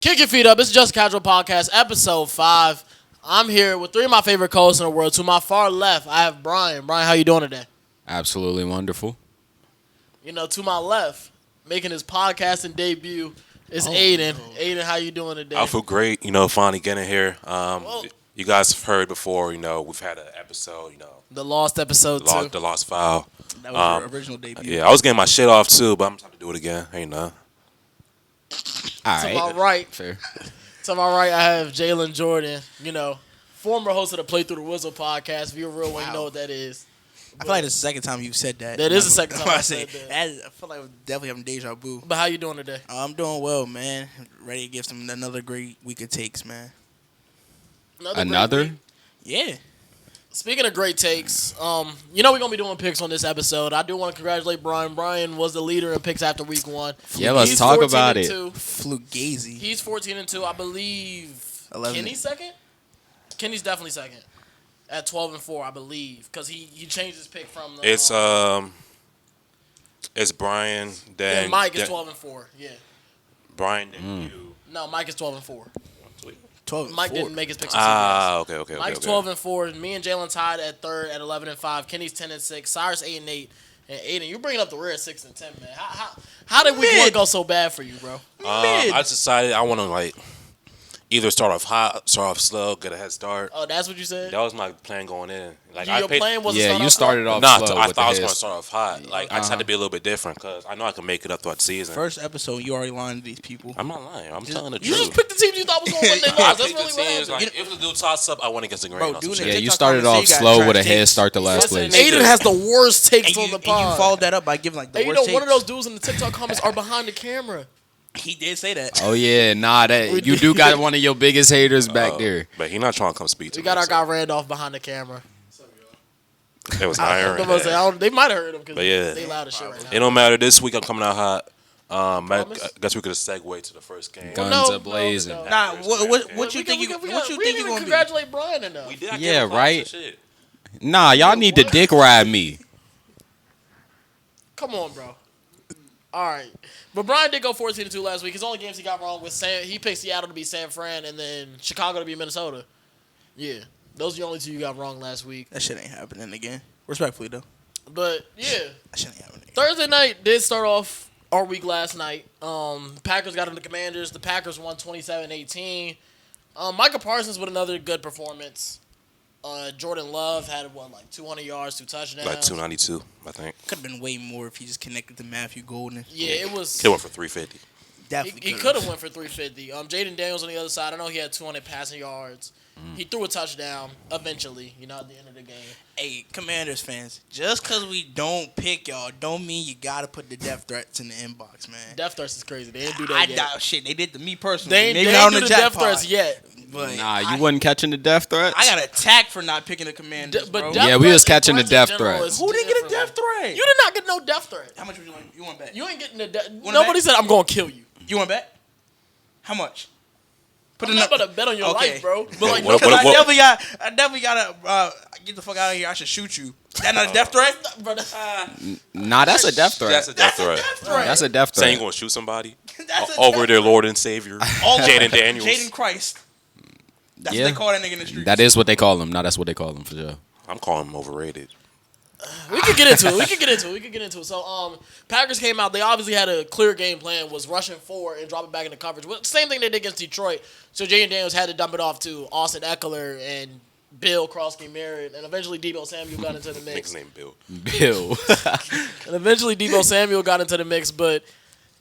Kick your feet up. It's Just Casual Podcast, Ep.5. I'm here with three of my favorite co-hosts in the world. To my far left, I have Brian. Brian, how you doing today? Absolutely wonderful. To my left, making his podcasting debut, is Aiden. No. Aiden, how you doing today? I feel great. Finally getting here. You guys have heard before. We've had an episode. The Lost episode too. The Lost File. That was your original debut. Yeah, I was getting my shit off too, but I'm trying to do it again. All To right. my right, Fair. to my right, I have Jaylen Jordan. Former host of the Play Through the Whistle podcast. If you're real one, you know what that is. I feel like it's the second time you've said that. That is the second time I said that. I feel like I'm definitely having deja vu. But how you doing today? I'm doing well, man. Ready to give some another great week of takes, man. Another? great week. Yeah. Speaking of great takes, we're going to be doing picks on this episode. I do want to congratulate Brian. Brian was the leader in picks after week one. Yeah, let's He's talk 14 about and it. 2. Flugazy. He's 14-2. I believe 11. Kenny's second? Kenny's definitely second. At 12-4, I believe. Because he changed his pick from the... It's Brian. Then Mike is 12-4. Yeah. Brian. Then you. No, Mike is 12-4. 12 Mike didn't make his picks. Okay. Okay. Mike's 12-4. Me and Jaylen tied at third at 11-5. Kenny's 10-6. Cyrus 8-8. And Aiden, you bringing up the rear 6-10, man. How did week one go so bad for you, bro? I just decided I want to either start off hot, start off slow, get a head start. Oh, that's what you said? That was my plan going in. Your plan was Yeah, to you start started off off I slow. thought with I was the going hits. to start off hot. I just had to be a little bit different because I know I can make it up throughout the season. First episode, you already lying to these people. I'm not lying. I'm telling the You truth. just picked the teams you thought was going to win. They lost. That's really what happened. If we do toss up, I went against the grain. Bro, dude, Yeah, you TikTok started comment off say you got slow with a trash head takes. start to last Listen, place. Aiden has the worst takes on the And pod. you followed that up by giving the And worst takes. one of those dudes in the TikTok comments are behind the camera. He did say that. Oh, yeah. Nah, you do got one of your biggest haters back there. But he not trying to come speak to We me. got our guy Randolph behind the camera. It was I'm iron. gonna say, they might have heard him because But yeah. they loud as shit right now. It don't matter. This week I'm coming out hot. I Promise? guess we could segue to the first game. Guns a-blazing. Nah, what you think you we gonna didn't even be? congratulate Brian enough. We did. I Yeah, gave him right? props and shit. Nah, y'all need to dick ride me. Come on, bro. All right. But Brian did go 14-2 last week. His only games he got wrong was he picked Seattle to be San Fran and then Chicago to be Minnesota. Yeah. Those are the only two you got wrong last week. That shit ain't happening again. Respectfully, though. But, yeah. That shit ain't happening again. Thursday night did start off our week last night. Packers got into the Commanders. The Packers won 27-18. Micah Parsons with another good performance. Jordan Love had 200 yards, 2 touchdowns. 292, I think. Could have been way more if he just connected to Matthew Golden. Yeah, it was. He went for 350. Definitely He could have went for 350. Jayden Daniels on the other side. I know he had 200 passing yards. He threw a touchdown eventually. At the end of the game. Hey, Commanders fans, just because we don't pick y'all, don't mean you gotta put the death threats in the inbox, man. Death threats is crazy. They didn't do that I yet. doubt shit. They did to me personally. They Maybe ain't not on do the the death jackpot, threats yet. But Nah, you wasn't catching the death threats? I got attacked for not picking the Commanders, bro. death Yeah, we was threats and catching the threats in death general threat. is Who didn't get a different, death threat? You did not get no death threat. How much would you want bet? You ain't getting the death. Wanna Nobody bet? said I'm gonna kill you. You want bet? How much? I'm not about to bet on your Okay. life, bro. But What- Because what- I definitely gotta get the fuck out of here. I should shoot you. That not a death threat? bro, Nah, that's a death threat. That's a death threat. That's a death Saying you threat. going to shoot somebody That's a over death their Lord and Savior, Jayden Daniels. Jaden Christ. That's Yeah. what they call that nigga in the streets. That is what they call him. Nah, that's what they call him for sure. I'm calling him overrated. we could get into it. So, Packers came out. They obviously had a clear game plan. Was rushing forward and dropping back into coverage. Well, same thing they did against Detroit. So Jayden Daniels had to dump it off to Austin Eckler and Bill Krosky-Merritt, and eventually Deebo Samuel got into the mix. Nigga's name Bill. Bill. And eventually Deebo Samuel got into the mix, but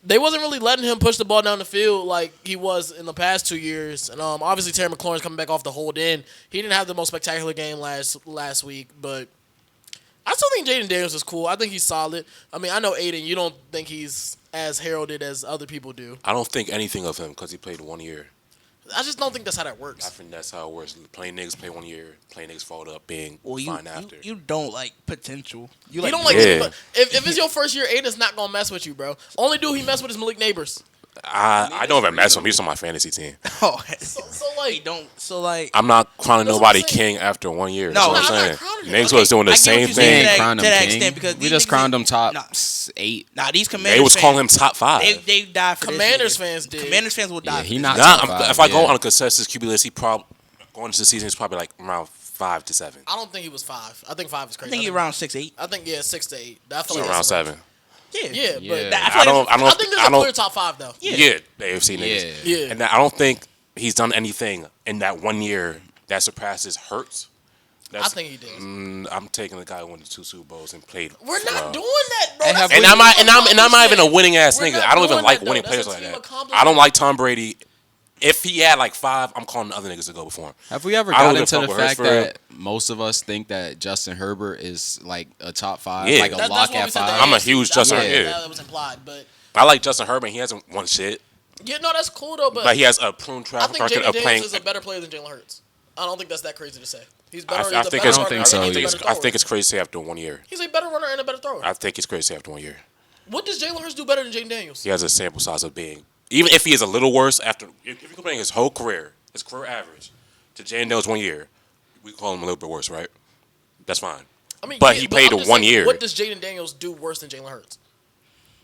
they wasn't really letting him push the ball down the field like he was in the past 2 years. And obviously Terry McLaurin's coming back off the hold in. He didn't have the most spectacular game last week, but I still think Jayden Daniels is cool. I think he's solid. I mean, I know Aiden, you don't think he's as heralded as other people do. I don't think anything of him because he played 1 year. I just don't think that's how that I works. think that's how it works. Plain niggas play 1 year. Plain niggas followed up being Well, fine after. you don't like potential. You don't like Yeah. it, but if it's your first year, Aiden's not going to mess with you, bro. Only dude he messed with is Malik Neighbors. I don't even mess with him. He's on my fantasy team. Oh, So like, don't. So like, I'm not crowning That's what I'm nobody saying. king after 1 year. No, That's what I'm I'm not saying. crowning him. Niggas was doing the I get what same you're thing. saying. Ain't crowned him to that king. extent because We these just niggas crowned ain't- him top Nah, 8. Nah, these Commanders They was fans, calling him top 5. They died for Commanders this nigga. fans did. Commanders fans will die. Yeah, for he this not nigga. top 5. If I go yeah. on a consensus QB list, he probably going into the season he's probably like around 5 to 7. I don't think he was 5. I think 5 is I crazy. think he's around 6'8". I think 6 to 8. I feel So like around that's the range. 7. Yeah, Yeah. but I don't. I think there's a clear top 5 though. Yeah, the AFC niggas. Yeah. And I don't think he's done anything in that 1 year that surpasses Hurts. I think he did. I'm taking the guy who won the 2 Super Bowls and played. We're not well. doing that, bro. And That's And a I'm not even a accomplishment. winning ass We're nigga. not I don't even doing like that, though. winning That's players a like team that. accomplishment. I don't like Tom Brady. If he had like 5, I'm calling the other niggas to go before him. Have we ever I don't got give a into fuck the with Hurts fact for real. that most of us think that Justin Herbert is like a top 5, Yeah. like a That's lock what we at said, the 5? I'm a AFC. huge That's Justin what Herbert. that was implied, but I like Justin Herbert. He hasn't won shit, yeah, no, that's cool though. but he has a proven I track think record Jayden of playing. Daniels is a better player than Jalen Hurts. I don't think that's that crazy to say. He's I better. He's a think better it's. runner think and so, he's a yeah. better I thrower. think it's crazy after 1 year. He's a better runner and a better thrower. I think it's crazy after 1 year. What does Jalen Hurts do better than Jayden Daniels? He has a sample size of being, even if he is a little worse after, if you're comparing his whole career, his career average, to Jayden Daniels 1 year, we call him a little bit worse, right? That's fine. I mean, But yeah, he played I'm in just 1 saying, year. What does Jayden Daniels do worse than Jalen Hurts?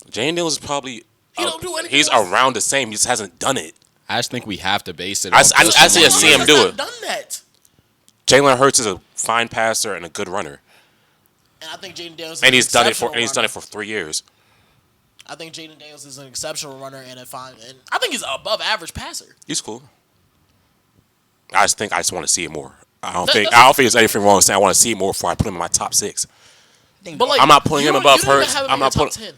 Jayden Daniels is probably. He don't do anything He's else. around the same. He just hasn't done it. I just think we have to base it I off see just a one see year. him do He's it. not done that. Jalen Hurts is a fine passer and a good runner, And I think Jayden Daniels is and an he's done it for exceptional 3 years. I think Jayden Daniels is an exceptional runner and a fine, and I think he's an above average passer. He's cool. I just want to see it more. I don't That- think that's- there's anything wrong with saying I want to see it more before I put him in my top 6. But like, I'm not putting him above you didn't even Hurts. have him I'm in your not top putting- 10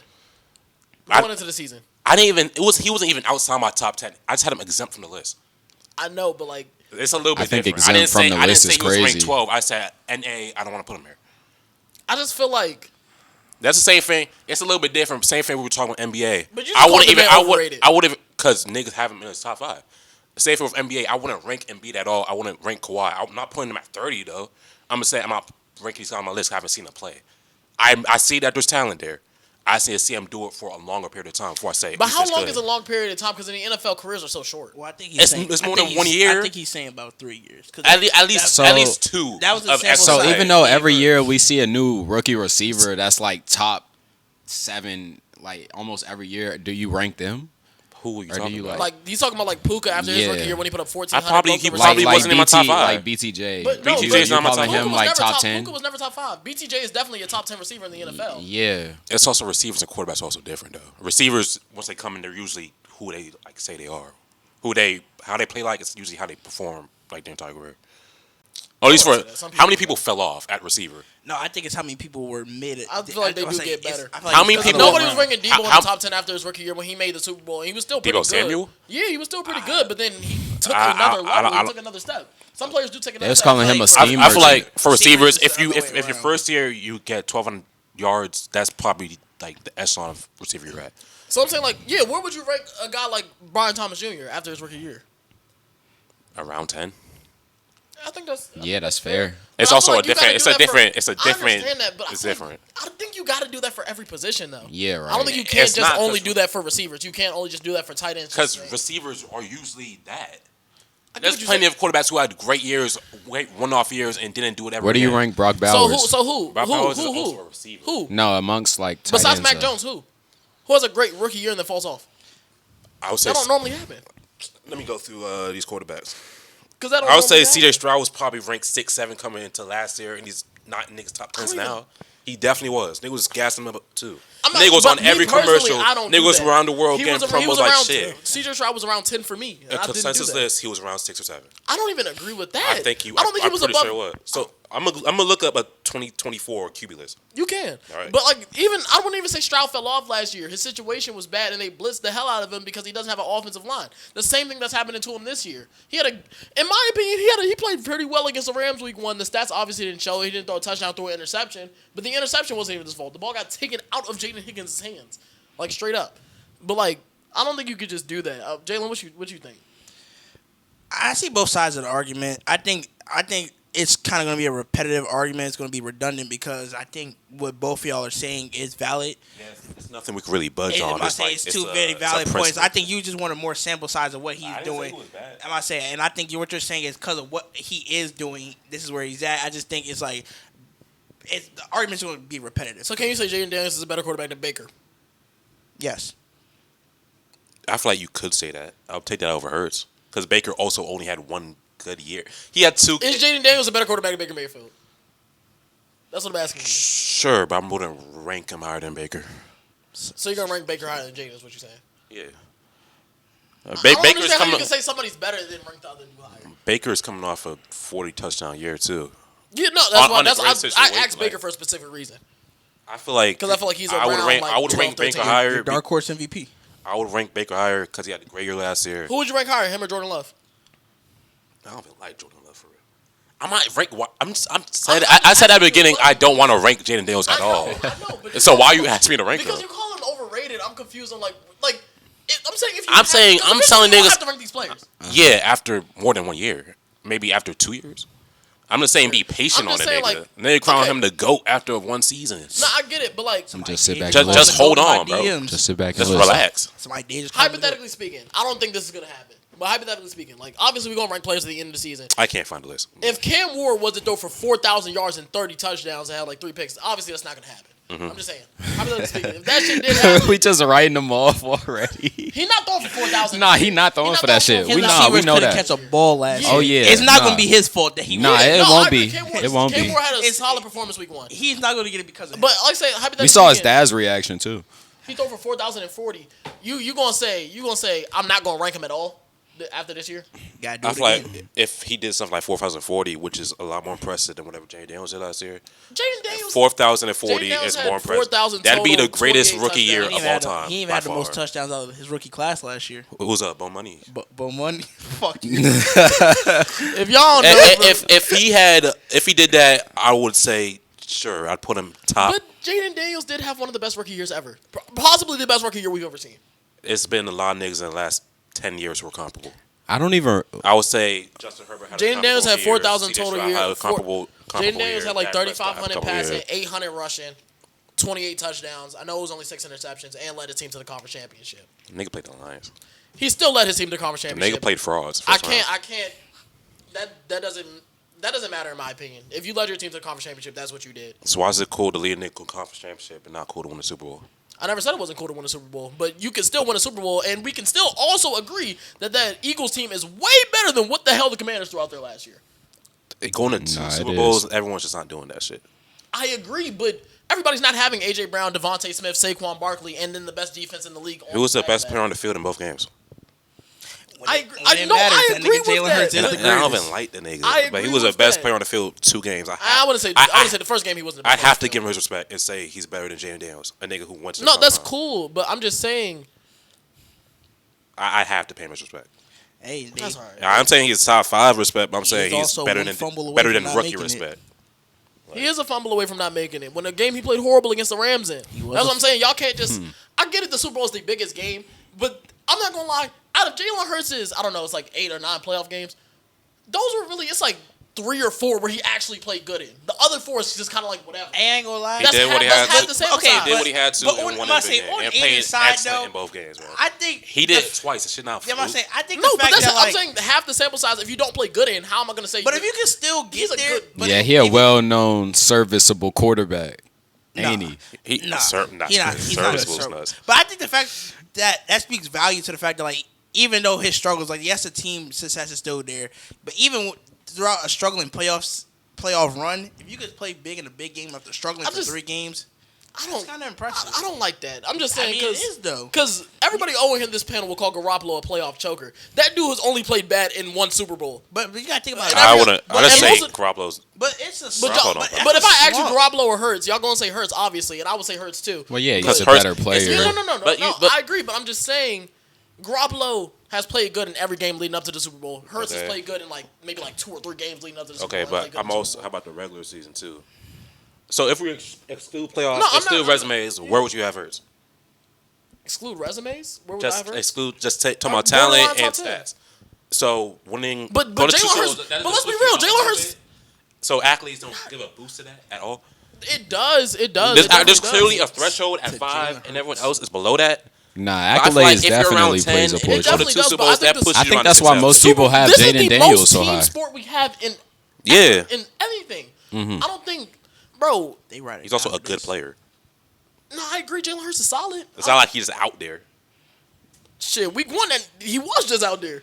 I- going into the season. He wasn't even outside my top 10. I just had him exempt from the list. I know, but like, It's a little bit I think different. exempt from the I didn't list say is he was ranked crazy. 12. I said NA. I don't want to put him here. I just feel like That's the same thing. It's a little bit different. Same thing we were talking about NBA. But you I just wouldn't called the even. man overrated. I would have because niggas have him in his top 5. Same thing with NBA. I wouldn't rank Embiid at all. I wouldn't rank Kawhi. I'm not putting him at 30 though. I'm gonna say I'm not ranking these guys on my list. I haven't seen him play. I see that there's talent there. I just need to see him do it for a longer period of time before I say. but he's how this long good. is a long period of time? Because in the NFL, careers are so short. Well, I think It's- saying, it's more I than think 1 he's- year. I think he's saying about 3 years. At So- least 2. That was a of sample So size. even though Right. every year we see a new rookie receiver that's like top 7, like almost every year, do you rank them? Who are you Or do talking you about? Like he's talking about like Puka after his Yeah. rookie year when he put up 1,400. I probably- broke the he record. probably wasn't in my top 5. Like BTJ. But no, BTJ but is not my you top calling 5. him Puka was like never top 10. Puka was never top 5. BTJ is definitely a top 10 receiver in the NFL. Yeah. It's also receivers and quarterbacks are also different though. Receivers once they come in, they're usually who they like say they are. How they play like it's usually how they perform like their entire career. At least would for say that. Some how many people- people fell off at receiver? No, I think it's how many people were mid. I feel like they do get better. How many people- Nobody was ranking Debo in How- the top 10 after his rookie year when he made the Super Bowl. He was still pretty Deebo good. Samuel? Yeah, he was still pretty good, but then he took I- another I level. don't- He took another step. Some players do take another They was step. calling him a Like, scheme I feel like merchant. for receivers, Receivers is if the other way your around. first year you get 1,200 yards, that's probably like the echelon of receiver you're at. So I'm saying, like, yeah, where would you rank a guy like Brian Thomas Jr. after his rookie year? Around 10. I think that's Yeah, that's fair. It's But I also feel a like you different. gotta It's do a that for- different. It's a I different. understand that, but It's I think- different. I don't think you got to do that for every position, though. Yeah, I don't right. think you can't It's just not only 'cause- do that for receivers. You can't only just do that for tight ends. Because Just- receivers are usually that. I get There's what you're plenty saying. of quarterbacks who had great years, great one-off years, and didn't do it ever. Where do you again. rank Brock So Bowers? who? Brock Bowers is Who? also a receiver. Who? No, amongst like tight Besides ends, Mac though. Jones, who has a great rookie year and then falls off? I would say. That don't normally happen. Let me go through these quarterbacks. Because that don't I would say normally C.J. happen. Stroud was probably ranked 6, 7 coming into last year, and he's not in niggas top 10s don't even- now. He definitely was. Niggas was gassing him up too. I'm not- Niggas was but on me every personally, commercial. I don't do Niggas that. around the world He getting was promos around like shit. C.J. Stroud was around 10 for me. And A I didn't do consensus that. list, he was around 6 or 7. I don't even agree with that. I think he. I don't think he was I'm pretty above. sure it was. So I'm gonna look up a 2024 QB list. You can. All right. But like even I wouldn't even say Stroud fell off last year. His situation was bad and they blitzed the hell out of him because he doesn't have an offensive line. The same thing that's happening to him this year. He had in my opinion, he played pretty well against the Rams week 1. The stats obviously didn't show. He didn't throw a touchdown, throw an interception. But the interception wasn't even his fault. The ball got taken out of Jayden Higgins' hands. Like straight up. But like, I don't think you could just do that. Jalen, what you think? I see both sides of the argument. I think it's kind of going to be a repetitive argument. It's going to be redundant because I think what both of y'all are saying is valid. There's nothing we can really budge on. I say it's two very valid points. principle. I think you just want a more sample size of what he's I didn't say doing. he was bad. Am I saying? And I think what you're saying is because of what he is doing. This is where he's at. I just think it's like the argument's going to be repetitive. So can you say Jayden Daniels is a better quarterback than Baker? Yes. I feel like you could say that. I'll take that over Hurts because Baker also only had one good year. He had 2. Is Jayden Daniels a better quarterback than Baker Mayfield? That's what I'm asking you. Sure, but I'm going to rank him higher than Baker. So you're gonna rank Baker higher than Jayden? Is what you're saying? Yeah. I don't Baker's understand how coming. you can say somebody's better than rank the other dude higher. Baker is coming off a 40 touchdown year too. Yeah, no, that's why. On a great I situation, asked Baker like- for a specific reason. I feel like Because I feel like he's I would around, rank. like, I would 12, rank Baker 13. higher. Your dark horse MVP. I would rank Baker higher because he had a great year last year. Who would you rank higher, him or Jordan Love? I don't even like Jordan Love for real. I might rank. I said at the beginning I don't want to rank Jayden Daniels at all. I know, but So why you ask me to rank because him? you call him overrated, I'm confused on I'm saying if you I'm saying- because I'm eventually telling you don't niggas- have to rank these players. Yeah, after more than 1 year, maybe after 2 years. I'm just saying be patient I'm on just it, saying, nigga. like, Nigga crown okay. him the GOAT after 1 season. No, I get it, but Just sit back. Just- and just listen. hold on, bro. Just sit back and Just listen. relax. Somebody did just hypothetically speaking, I don't think this is gonna happen. But hypothetically speaking, obviously we're gonna rank players at the end of the season. I can't find the list. If Cam Ward was to throw for 4,000 yards and 30 touchdowns and had 3 picks, obviously that's not gonna happen. I'm just saying. Hypothetically speaking, if that shit did happen, We just writing them off already. he not throwing for 4,000. Nah, he not throwing for that shit. His We receivers know couldn't that. catch a ball last Yeah. year. Oh yeah, It's not nah. going to be his fault that he Nah, won. it No, won't I agree. be. Cam Ward- It won't Cam be. Ward had a It's- solid performance week 1. He's not going to get it because of But him. like I say, hypothetically We saw his speaking, dad's reaction too. he threw for 4,040. You gonna say I'm not gonna rank him at all after this year? Gotta do I it feel like again. if he did something like 4,040, which is a lot more impressive than whatever Jayden Daniels did last year, Jayden Daniels 4,040 Jayden Daniels is had more impressive. 4,000 That'd be the total, greatest 28 rookie year touchdowns. of all time. He even by had the most far. touchdowns out of his rookie class last year. Who's up? Bo Money. But money, fuck you. If y'all don't know, If he did that, I would say sure. I'd put him top. but Jayden Daniels did have one of the best rookie years ever, possibly the best rookie year we've ever seen. It's been a lot of niggas in the last 10 years who are comparable. I don't even. I would say Justin Herbert had a Jayden Daniels had comparable year. 4,000 CJ total Stroud year. had a comparable Jayden Daniels year. had Dak Prescott had a 3,500 couple passing, years. 800 rushing, 28 touchdowns. I know it was only 6 interceptions, and led his team to the conference championship. Nigga played the Lions. He still led his team to the conference The championship. nigga played frauds. I can't. That doesn't matter in my opinion. If you led your team to the conference championship, that's what you did. So why is it cool to lead a nigga to a conference championship and not cool to win the Super Bowl? I never said it wasn't cool to win a Super Bowl, but you can still win a Super Bowl, and we can still also agree that Eagles team is way better than what the hell the Commanders threw out there last year. Going to two Nah, it Super is. Bowls, everyone's just not doing that shit. I agree, but everybody's not having A.J. Brown, Devontae Smith, Saquon Barkley, and then the best defense in the league. Who was the best player on the field in both games? I agree. When it I matters, that agree nigga with Jalen that. Hurts is And the I don't greatest. even like the nigga, I but he agree was the with best that. player on the field 2 games. I wouldn't say the first game he wasn't. The I best have to player. give him his respect and say he's better than Jayden Daniels, a nigga who went to the No, front that's line. cool, but I'm just saying. I have to pay him his respect. Hey, they, That's all right. I'm saying he's top 5 respect, but I'm He saying is he's also better one than fumble away from not rookie making it. respect. He is a fumble away from not making it. When the game he played horrible against the Rams in. That's what I'm saying. Y'all can't just. I get it. The Super Bowl is the biggest game, but I'm not gonna lie. Out of Jalen Hurts' I don't know, it's like 8 or 9 playoff games. Those were really. It's like 3 or 4 where he actually played good in. The other 4 is just kind of like whatever. I ain't gonna lie. He did what he had half to. the sample Okay, size. He did what he had to but and on- won I'm the saying, big game on and either played side, excellent though, in both games, man. I think He did it twice. It should not. Yeah, I'm saying I think No, the but fact that's that I'm like, saying half the sample size. If you don't play good in, how am I gonna say? but if you can still He's get a there, good- but Yeah, if- he a if- well-known, serviceable quarterback, ain't Nah. he? He Nah, certain not he's not serviceable is serviceable. nuts. But I think the fact that speaks value to the fact that like even though his struggles, like yes, the team success is still there, but even throughout a struggling playoff run, if you could play big in a big game after struggling for 3 games, it's kind of impressive. I don't like that. I'm just I saying mean, it is though. because everybody owing him this panel will call Garoppolo a playoff choker. That dude has only played bad in 1 Super Bowl. But you gotta think about it. I wouldn't. but- I just and say those are- Garoppolo's. But it's a But, Garoppolo y'all, don't play. but if I ask you Swamp. Garoppolo or Hurts, y'all gonna say Hurts obviously, and I would say Hurts too. Well, yeah, he's Because a Hurts- better player. No. But I agree, but I'm just saying Garoppolo has played good in every game leading up to the Super Bowl. Hurts has Okay. played good in maybe 2 or 3 games leading up to the Super Okay, Bowl. but I'm also. How about the regular season too? So if we exclude playoffs, No, I'm exclude not- resumes, where would you have Hurts? exclude resumes. Where would I Just have Hurts? exclude. Just talking about Borderline talent and top 10. stats. So winning. But go to two Jalen Super Hurts. Bowls, But let's be real, Jalen Hurts. So athletes don't give a boost to that at all. It does. It does. There's, It definitely there's does. clearly a threshold at 5, and everyone else is below that. Nah, But I feel like accolades if you're around definitely 10, plays a and you portion. go to definitely 2 does, Super but I Bowls, think that the- pushes I you think around that's the why 6, most 7. people have This is Jayden the Daniels most so team high. sport we have in Yeah. in anything. Mm-hmm. I don't think bro. They ride it He's also down a good this. player. No, I agree. Jalen Hurts is solid. It's not like he's just out there. Shit, week 1, and he was just out there.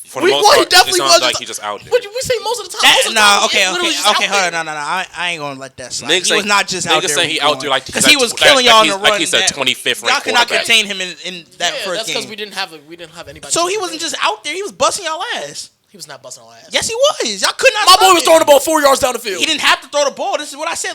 For the Week most 1, he part, definitely it's not was. like he's just out there. But we say most of the time. Most of the time, Okay, he's literally just out hold on, there. no. I ain't gonna let that slide. Niggas He was not just out niggas there. saying he out there like because he was killing y'all in the run. Like he's a that- 25th Y'all ranked could not quarterback. contain him in that Yeah, first that's because game. we didn't have anybody. So he wasn't just out there. He was busting y'all ass. He was not busting our ass. Yes, he was. Y'all could not. My stop boy was him. throwing the ball 4 yards down the field. He didn't have to throw the ball. This is what I said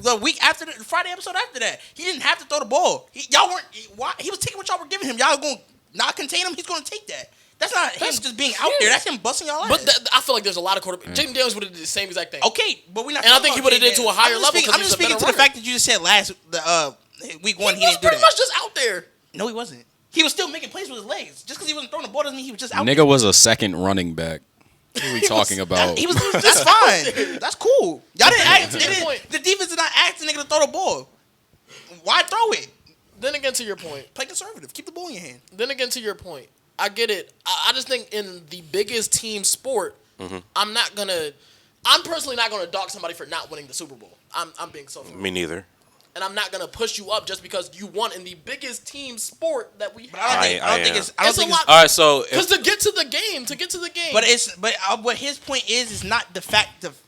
the week after the Friday episode after that. He didn't have to throw the ball. Y'all weren't. Why? He was taking what y'all were giving him. Y'all going to not contain him. He's going to take that. That's not him just being out there. That's him busting y'all ass. But I feel like there's a lot of quarterbacks. Jaden Daniels would have did the same exact thing. Okay, but we're not. And I think he would have did to a higher level. I'm just speaking to the fact that you just said week 1 he was didn't do pretty that. much just out there. No, he wasn't. He was still making plays with his legs. Just because he wasn't throwing the ball doesn't mean he was just out Nigga there. was a second running back. What are we talking about? He was. That's fine. That's cool. Y'all didn't ask. Good point. The defense did not ask the nigga to throw the ball. Why throw it? Then again, to your point. Play conservative. Keep the ball in your hand. Then again, to your point. I get it. I just think in the biggest team sport, I'm personally not gonna dog somebody for not winning the Super Bowl. I'm being so. Me neither. And I'm not gonna push you up just because you won in the biggest team sport that we have. I don't think it's. I don't It's a think lot. it's. All right, so Because to get to the game, But what his point is not the fact of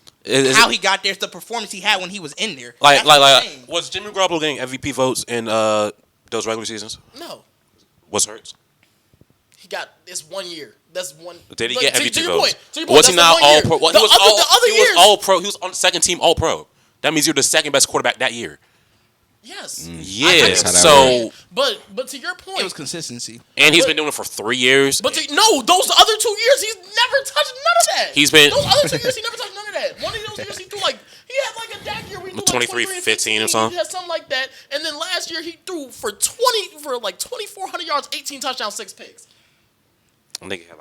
how he got there. It's the performance he had when he was in there. like That's what I'm like saying. was Jimmy Garoppolo getting MVP votes in those regular seasons? no, Was Hurts? he got this 1 year. That's one. Did he Look, get to MVP your votes? point, to your point, Was he that's the not 1 all year. pro? Well, The he was other he was years- all pro. He was on the second team all pro. That means you're the second best quarterback that year. Yes. Yeah. That's how that So But to your point, It was consistency. and he's been doing it for 3 years. But no, those other 2 years, he's never touched none of that. He's been- those other 2 years, he never touched none of that. One of those years, he threw he had like a down year where he threw 23, 15 or something. He had something like that. And then last year, he threw for 2,400 yards, 18 touchdowns, 6 picks. Nigga had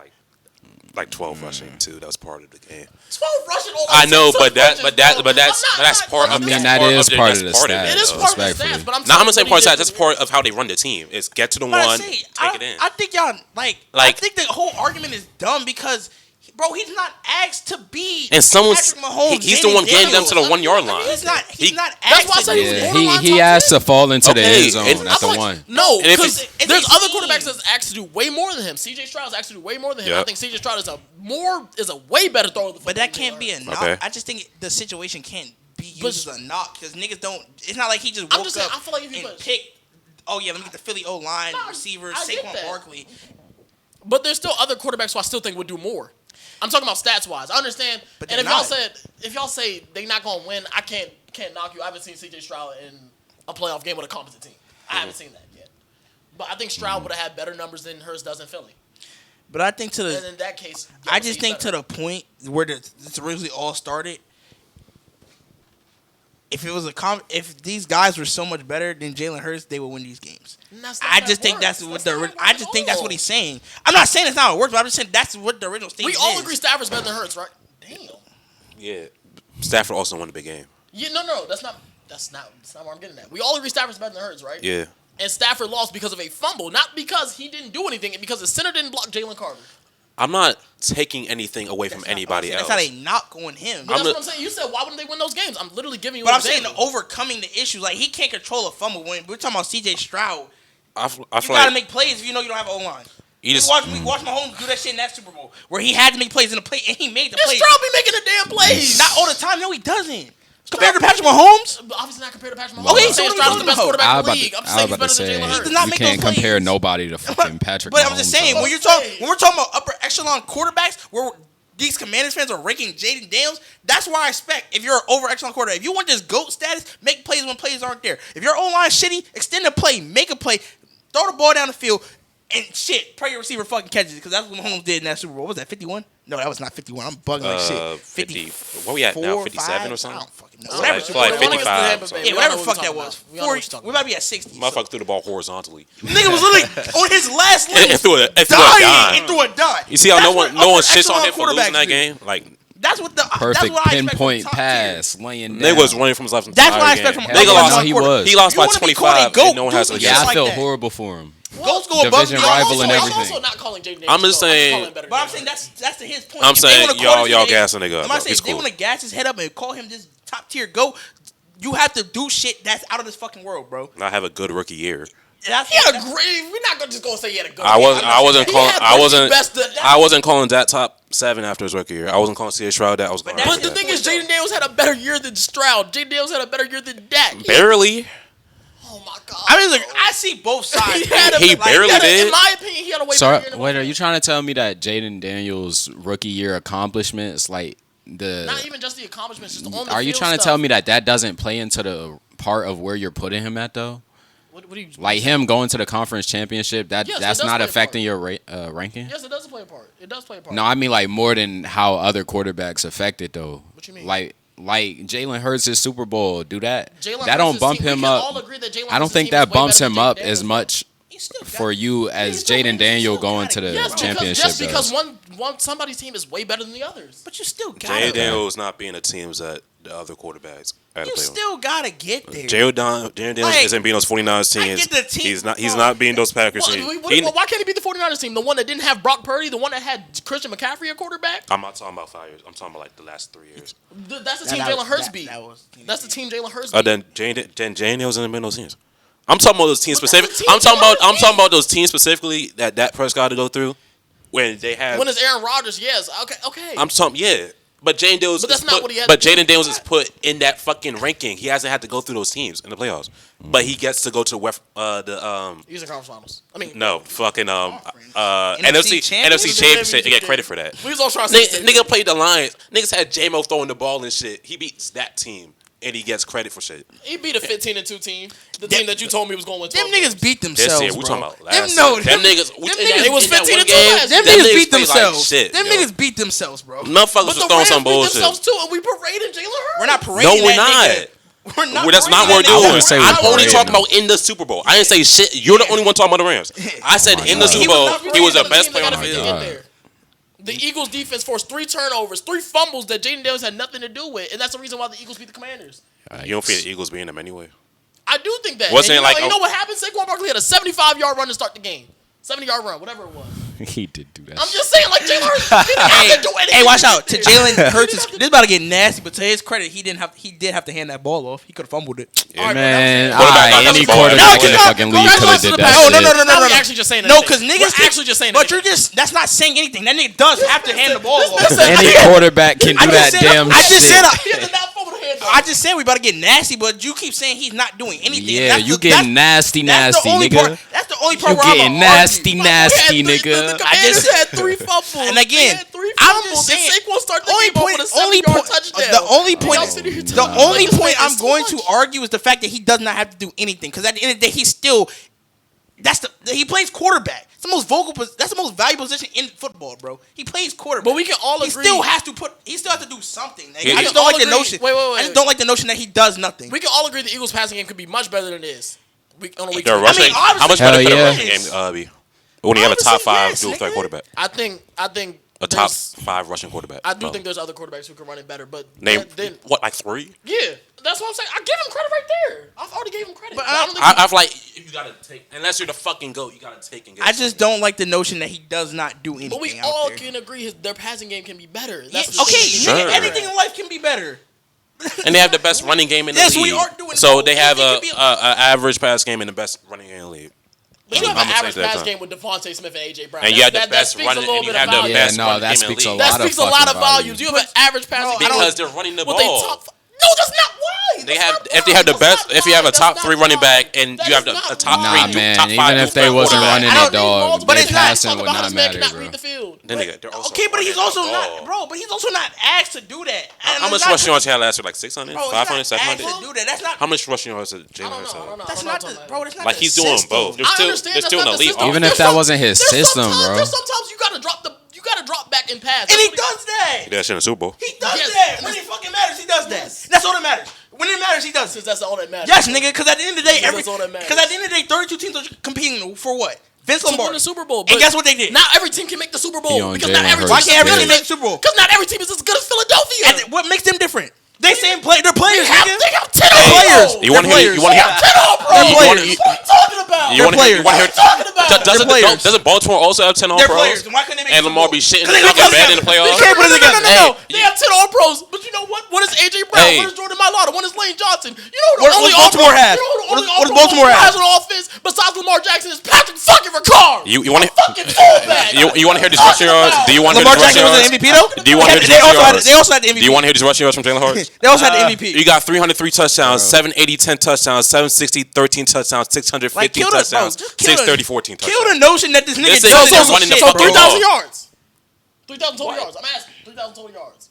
like 12 rushing too. That was part of the game. 12 rushing over. I know, 6 but that's touchdowns, bro. that's part I of. mean, that's that is part of the that's part stats. It is though. part of the Respectfully. stats, but I'm Now I'm gonna saying say part of what that. he That's did- part of how they run the team. Is get to the But I one, say, take it in. I think y'all I think the whole argument is dumb because, bro, he's not asked to be. And someone's Patrick Mahomes, he's the Jayden one getting them to the Daniels. 1 yard line. He's not. He's He- not. That's asked why I to said do he was it. Yeah, borderline he top has 10. to fall into the Okay, end zone and at the I'm like, one. No, And if because it's- there's it's other 18. quarterbacks that's asked to do way more than him. CJ Stroud's asked to do way more than him. Yeah. I think CJ Stroud is a way better thrower of the football. But that than can't Jalen be a Hurts. knock. Okay. I just think the situation can't be used But- as a knock because niggas don't. It's not like he just I'm woke just saying, up I feel like if he and was- picked. Oh yeah, let me get the Philly O line No, receiver I get Saquon that. Barkley. But there's still other quarterbacks who I still think would do more. I'm talking about stats wise. I understand. But And they're if y'all say they not gonna win, I can't knock you. I haven't seen CJ Stroud in a playoff game with a competent team. I haven't seen that yet. But I think Stroud would have had better numbers than Hurts does in Philly. But I think to And the. in that case, I just think to the point where this originally all started. If it was if these guys were so much better than Jalen Hurts, they would win these games. I just think that's what I just think that's what he's saying. I'm not saying it's not how it works, but I'm just saying that's what the original statement We all is. agree Stafford's better than Hurts, right? Damn. Yeah, Stafford also won the big game. Yeah, no, that's not where I'm getting at. We all agree Stafford's better than Hurts, right? Yeah, And Stafford lost because of a fumble, not because he didn't do anything, because the center didn't block Jalen Carter. I'm not taking anything away from anybody else. That's not a knock on him. But that's what I'm saying. You said, why wouldn't they win those games? I'm literally giving you But an I'm saying example. overcoming the issues. Like, he can't control a fumble. When we're talking about CJ Stroud, I you feel gotta like make plays if you know you don't have an O-line. you just Watch Mahomes do that shit in that Super Bowl where he had to make plays in the play, and he made the This plays. Stroud be making the damn plays. Not all the time. No, he doesn't. Compared to Patrick Mahomes, But obviously not compared to Patrick Mahomes. Okay, I'm so saying what are we Stroud's the talking best about? quarterback I in was the about league. to, I'm I was saying he's about to better than say, Jalen He Hurts. does not you make can't those compare plays. nobody to fucking Patrick but Mahomes. I'm just saying, though. when you're talking about upper echelon quarterbacks, where these Commanders fans are ranking Jayden Daniels, that's where I expect. If you're an over echelon quarterback, if you want this GOAT status, make plays when plays aren't there. If your O-line shitty, extend the play, make a play, throw the ball down the field, and shit, pray your receiver fucking catches it, because that's what Mahomes did in that Super Bowl. What was that, 51? No, that was not 51. I'm bugging like shit. 50. What we at now? 57 or I something? don't fucking know. So Whatever. like- so like We don't wanna get 55, to the so- Tampa Bay. Yeah, We whatever all the know fuck what that we're was. talking about. We all know what you're 40, talking we might be at 60. Motherfucker threw the ball horizontally. Nigga was literally on his last leg, It threw a dying dime. and threw a dime. You see how That's no what one upper shits on echelon him for losing quarterbacks that do. game? Like That's what the Perfect that's what I expect from pinpoint top tier. pass, laying down. nigga was running from his left. That's what I entire expect game. from Nigga upper lost. echelon he quarterback. was. He lost You by wanna be called a 25. goat, And no one do has some a shit Yeah, I like feel that. horrible for him. Goats go above Division and rival beyond. and I'm everything. also not calling Jayden I'm Daniels, just though. saying- calling him better But than I'm saying Jalen. that's to his point. I'm If they saying wanna call y'all this nigga- gassing nigga up, I'm bro. not saying It's if they cool. want to gas his head up and call him this top tier goat, You have to do shit that's out of this fucking world, bro. Not have a good rookie year. He had a great. We're not just gonna say he had a good. I wasn't calling that top 7 after his rookie year. I wasn't calling C.J. Stroud that. I was. But the thing is, Jayden Daniels had a better year than Stroud. Jayden Daniels had a better year than Dak. Barely. Oh my god. I mean, look, I see both sides. He barely did. In my opinion, he had a way So better year. wait, are you trying to tell me that Jayden Daniels' rookie year accomplishments, like not even just the accomplishments, just on the are you field trying to stuff. tell me that doesn't play into the part of where you're putting him at though? What do you Like him going to the conference championship, Yes, it that's does not play a affecting your ranking? Yes, it does play a part. It does play a part. No, I mean like more than how other quarterbacks affect it though. What you mean? Like Jalen Hurts' is Super Bowl, do that. Jalen That don't Hurts' bump team, we him can up. all agree that Jalen I don't Hurts' think team is that way bumps better him than up Jayden as Daniels. much for you as Jayden Daniel going to the Yes, championship just because does. one somebody's team is way better than the others. But you still got Jay to. Daniels not being the teams that the other quarterbacks had to You play on. still got to get there. Jay Daniels isn't being those 49ers I teams. get the team. He's not being those Packers teams. Why can't he be the 49ers team? The one that didn't have Brock Purdy, the one that had Christian McCaffrey at quarterback? I'm not talking about 5 years. I'm talking about like the last 3 years. That's the team Jalen Hurts beat. That's the team Jalen Hurts beat. Then Jay Daniels in the middle teams. I'm talking about those teams But that's specific. the team I'm Jalen talking about those teams specifically that Dak Prescott to go through when they have. When it's Aaron Rodgers, yes. Okay. I'm talking, yeah. But Jayden Daniels. But that's not what he had But to do. Jayden Daniels is put in that fucking ranking. He hasn't had to go through those teams in the playoffs. But he gets to go to He's in conference finals. I mean, fucking NFC NFC championship. They get credit for that. we was all trying to say Nigga played the Lions. Niggas had J-Mo throwing the ball and shit. He beats that team. And he gets credit for shit. he beat a 15-2 team. The team that you told me was going to win 12 Them niggas games. beat This themselves, year, we bro. talking about Them last no, year. them niggas. It was 15-2 last Them year. niggas beat played like themselves. shit, Them yo. niggas beat themselves, bro. Motherfuckers But was the throwing Rams some beat bullshit. themselves too, and we paraded Jalen Hurts. We're not parading No, we're that not. nigga. We're not. That's not what we're parading doing. that say nigga. we're I'm only parading talking them. about in the Super Bowl. I didn't say shit. You're the only one talking about the Rams. I said in the Super Bowl, he was the best player on the field. The Eagles defense forced 3 turnovers, 3 fumbles that Jayden Daniels had nothing to do with, and that's the reason why the Eagles beat the Commanders. You don't feel the Eagles beating them anyway. I do think that. Wasn't And it like you know what happened? Saquon Barkley had a 75-yard run to start the game. 70-yard run, whatever it was. He did do that. I'm just saying, like, Jalen Hurts didn't have to do anything. Hey, watch out. To He didn't Jalen Hurts, this about to get nasty, but to his credit, he did have to hand that ball off. He could have fumbled it. Yeah. Man, Quarterback got any the ball. quarterback No, in the no, fucking no, league no, could have no, did no, that no, shit. no, no, no, Now no, we no. actually just saying No, anything. because niggas We're actually just saying But anything. that's not saying anything. That nigga does have to hand the ball off. Any quarterback can do that damn I just shit. said He did not fumble the hands off. I just said we about to get nasty, but you keep saying he's not doing anything. Yeah, That's you the- getting nasty, that's the only nigga. part- That's the only part You where I'm getting gonna nasty, argue. nasty, The nigga. Commanders had 3 fumbles. And again, They had 3 I'm fumbles. just saying. And Saquon started the Only game off point. with a Only 7-yard point. touchdown. The only point. Y'all sitting here The talking only like this point man I'm is going too to much. argue is the fact that he does not have to do anything. Because at the end of the day, he's still. He plays quarterback. It's the most that's the most valuable position in football, bro. He plays quarterback. But we can all agree. He still has to do something. Nigga. Yeah, I we just can don't all like the agree. notion. Wait. I just don't like the notion that he does nothing. We can all agree the Eagles' passing game could be much better than this. On a week. Their rushing, obviously- how much Hell better could yeah. a rushing game be? When you have a top Obviously, 5 yes, dual threat nigga. quarterback. I think A top 5 rushing quarterback. I do Oh. think there's other quarterbacks who can run it better, but Name, then what, like 3? yeah, that's what I'm saying. I give him credit right there. I've already gave him credit. But I don't think I've like, you gotta take, unless you're the fucking GOAT, you gotta take and get I just don't like the notion that he does not do anything. but we out all there. can agree their passing game can be better. Yeah, That's the okay, thing. nigga, Sure. anything in life can be better. And they have the best running game in the Yes, league. we are doing so both. they have It a could be- average pass game and the best running game in the league. But you have I'm an gonna average say that pass time. game with Devontae Smith and AJ Brown. And you have the That best speaks running, a little and you bit have of the volume. best no, running that game in speaks the a league. lot That of speaks a lot of fucking volume. volumes. You have an average passing game Because they're running the with a ball. top. No, that's not why. They That's have not if they why. have the That's best not if you have why. a top That's 3 not running why. back and That you have is a not top why. 3 man, top 5 even if they dual wasn't quarterback. running I it, don't need dog, multiple but their it's not- passing talk would about how not this man matter, cannot bro. read the field. Then they're also Okay, but he's running also the not, ball. bro. But he's also not asked to do that. How much rushing yards he had last year? Like 600, Bro, he's 500, not 700? asked to do that. That's not. How much rushing yards did I Jalen don't Hurts know. I have? don't know. That's I don't not know the what I'm bro. That's not Like the he's doing system. both. I understand They're that's still in not the the elite. system. Even There's if that some- wasn't his there's system, sometimes- bro. There's sometimes you gotta drop back and pass. And he That's what does that. He did that shit in the Super Bowl. He does Yes. that. When it fucking matters, he does that. That's all that matters. When it matters, he does Because it. that's all that matters. Yes, nigga. Because at the end of the day, That's all that matters. 32 teams are competing for what? Vince To win Lombardi. the Super Bowl. And But guess what they did? Not every team can make the Super He Bowl on because Jalen not every Hurts. team Why is can't every as team good make as- Super Bowl? Because not every team is as good as Philadelphia. And what makes them different? They same play. They're players, They nigga. have 10 players. All-Pros. You want to hear? You want to hear? 10 All-Pros. They're players. What are you talking about? You want to hear? What are you talking about? Doesn't Baltimore also have 10 They're All-Pros? players. Why couldn't they make And Lamar be shitting in the Because bed in the playoffs? They can't put it together. No. They have 10 All-Pros. But you know what? One is A.J. Brown. Hey. One is Jordan Mailata. One is Lane Johnson. You know What the only does Baltimore All-Pro- have? You know the only What does All-Pro Baltimore have? has on offense besides Lamar Jackson is Patrick fucking Ricard. You want to? Fucking fullback. You want to hear these rushing yards? Do you want to hear Lamar these Jackson rushing was yards? an MVP though. Do you want to hear these They rushing also yards? had. They also had the MVP. Do you want to hear these rushing yards from Jalen Hurts? They also had the MVP. You got 303 touchdowns, 780, 10 touchdowns, 760, 13 touchdowns, 650 Like, kill the- touchdowns, bro, just kill the- 630, 14 Kill touchdowns. the notion that this nigga This does nigga this is running the shit, So fucking bro. 3,000 ball. yards. 3,000 total yards. I'm asking. 3,000 total yards.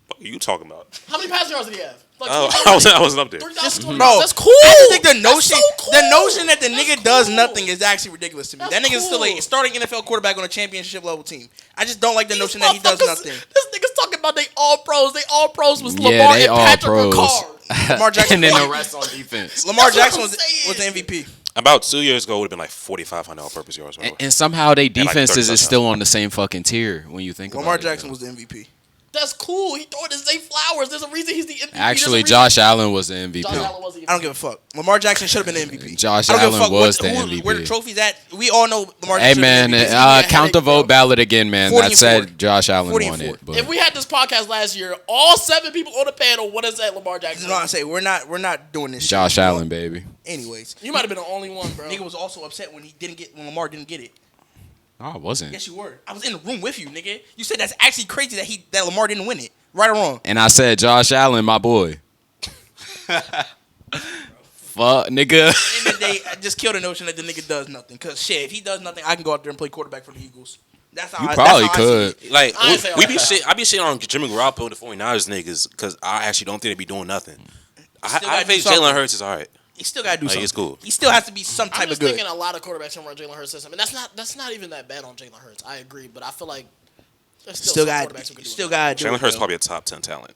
What are you talking about? How many passing yards did he have? Like Oh, 3,000 I wasn't up there. 3,000 total Bro, yards. That's cool. I just think the notion, That's so cool. the notion that the That's nigga does cool. nothing is actually ridiculous to me. That's That nigga's still a cool. starting NFL quarterback on a championship level team. I just don't like the These notion that he does motherfuckers- nothing. This nigga's talking about they all pros. They all pros was Yeah, Lamar they and all Patrick pros. Ricard. Lamar Jackson, And then the rest on defense. Lamar That's Jackson what was I'm the saying. MVP. About 2 years ago, it would have been like 4,500 all-purpose yards. And somehow they like 30 defenses is touchdowns. still on the same fucking tier when you think Lamar about Jackson it. was the MVP. That's cool. He throwing his Zay Flowers. There's a reason he's the MVP. Actually, There's a reason- Josh Allen was the MVP. Josh Allen was the MVP. I don't give a fuck. Lamar Jackson should have been the MVP. Josh I don't give a Allen fuck was the where MVP. the trophy's at. We all know Lamar Hey Jackson. man, should've been the MVP. count the vote ballot again, man. 40 That and said 40. Josh Allen 40 won and it. 40. But If we had this podcast last year, all 7 people on the panel would have said Lamar Jackson. You know what I'm saying? We're not doing this. Josh shit. Allen, baby. Anyways, You might have been the only one, bro. nigga was also upset when Lamar didn't get it. No, I wasn't. Yes, you were. I was in the room with you, nigga. You said that's actually crazy that Lamar didn't win it. Right or wrong? And I said Josh Allen, my boy. Fuck, nigga. At the end of the day, I just kill the notion that the nigga does nothing. Cause shit, if he does nothing, I can go out there and play quarterback for the Eagles. That's how You I, probably that's how I see could. it. Like I ain't say all we be that. shit. I be shitting on Jimmy Garoppolo, the 49ers niggas, because I actually don't think they be doing nothing. Still I gotta do think something. Jalen Hurts is all right. He still gotta do Like, something. it's cool. He still has to be some I'm type of just good. thinking a lot of quarterbacks can run Jalen Hurts' system, and that's not even that bad on Jalen Hurts. I agree, but I feel like there's Still some got quarterbacks who can do still it. gotta do Jalen it. Hurts though. probably a top 10 talent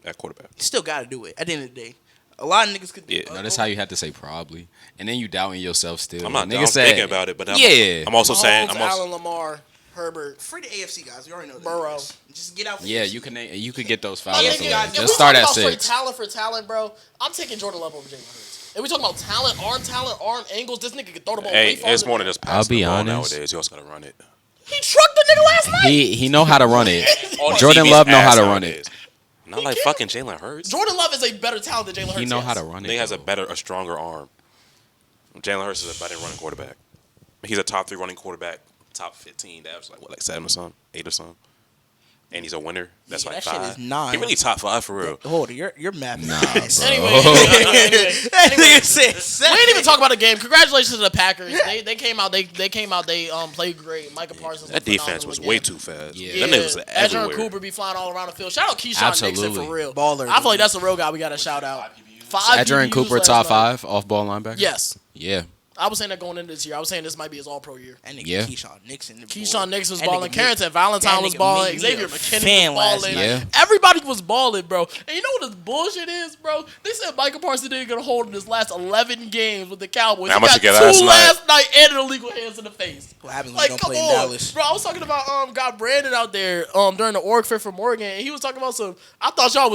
at quarterback. Still gotta do it. At the end of the day, a lot of niggas could. Yeah. No, that's how you have to say probably. And then you doubting yourself still. I'm not Nigga I'm said, thinking about it, but Yeah. I'm also saying Mahomes, I'm also Allen, Lamar, Herbert. Free the AFC guys. You already know that. Burrow. Just get out. The Yeah, AFC. you could get those My fouls. nigga, guys, if Just we start talking at about straight 6. talent for talent, bro, I'm taking Jordan Love over Jalen Hurts. If we talking about talent, arm angles, this nigga can throw the ball way hey, farther. it's more than just I'll passing be the ball honest. nowadays. You also gotta run it. He trucked the nigga last night. He know how to run it. All Jordan TV's Love know how ass to run nowadays. it. Not like fucking Jalen Hurts. Jordan Love is a better talent than Jalen Hurts. He know yes. how to run it. Nigga has though. a stronger arm. Jalen Hurts is a better running quarterback. He's a top 3 running quarterback, top 15. That was like 7 or something, 8 or something. And he's a winner. That's Yeah, like that shit 5. is 9. He really top 5 for real. Hold on, your math. Nah, is bro. Anyway, That nigga said we didn't even talk about the game. Congratulations to the Packers. They came out. They played great. Micah Parsons. That was defense was phenomenal way again. too fast. Yeah. Them niggas was Edger and everywhere. Cooper be flying all around the field. Shout out Keyshawn Nixon Absolutely. for real. Baller, I feel like dude. that's a real guy we got to shout out. 5 Edger and PBUs Cooper last top night. 5 off ball linebacker. Yes, Yeah. I was saying that going into this year. I was saying this might be his All-Pro year. That nigga Yeah. Keyshawn Nixon. Keyshawn Nixon was That balling. nigga Carrington made- Valentine that was nigga balling. made me Xavier a McKinney fan was last balling. night. Yeah. Everybody was balling, bro. And you know what this bullshit is, bro? They said Micah Parsons didn't get a hold of his last 11 games with the Cowboys. How He much got he get 2 last night? last night and an illegal hands in the face. What happens when you Like, don't come play in on, Dallas? bro. I was talking about got Brandon out there during the org fit for Morgan, and he was talking about some. I thought y'all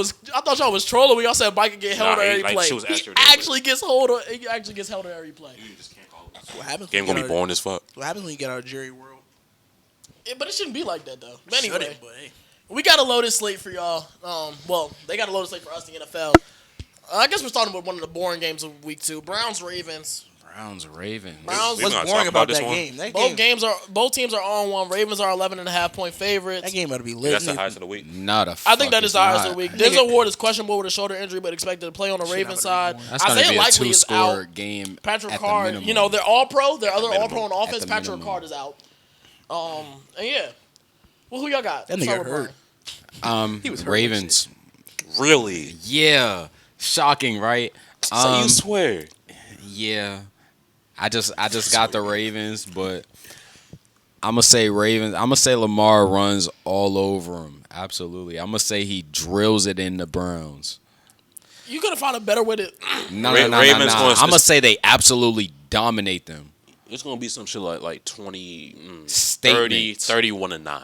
was trolling when y'all said Micah get held Nah, on he, every like, play. she was He actually ridiculous. actually gets hold of. He actually gets held on every play. What happens? Game when gonna you be get out boring as fuck. of- What happens when you get out of Jerry World? Yeah, but it shouldn't be like that though. But anyway. Shouldn't, but hey. We got a loaded slate for y'all. Well, they got a loaded slate for us, the NFL. I guess we're starting with one of the boring games of week 2. Browns Ravens. Browns Ravens. Browns. We What's gonna boring talk about about this that one? game? That Both game, teams are on one. Ravens are 11.5-point favorites. that game better be lit. That's the nigga. highest of the week. Not a I think that is the highest of not. the week. Nigga- Denzel Ward is questionable with a shoulder injury, but expected to play on the Ravens side. That's going to Isaiah be a Likely is 2-score out. game. Patrick at the Card, minimum. you know, they're all pro. They're other all minimum. pro on At offense. the Patrick minimum. Card is out. And yeah. Well, who y'all got? That Let's start nigga with hurt. Brian. He was hurt Ravens. Really? Yeah. Shocking, right? So you swear? Yeah. I just got the Ravens, but I'm going to say Ravens. I'm going to say Lamar runs all over him. Absolutely. I'm going to say he drills it in the Browns. You could have found a better way to. No. Ravens going- I'm going to say they absolutely dominate them. It's gonna be some shit like 20, 30, Statements. 31-9.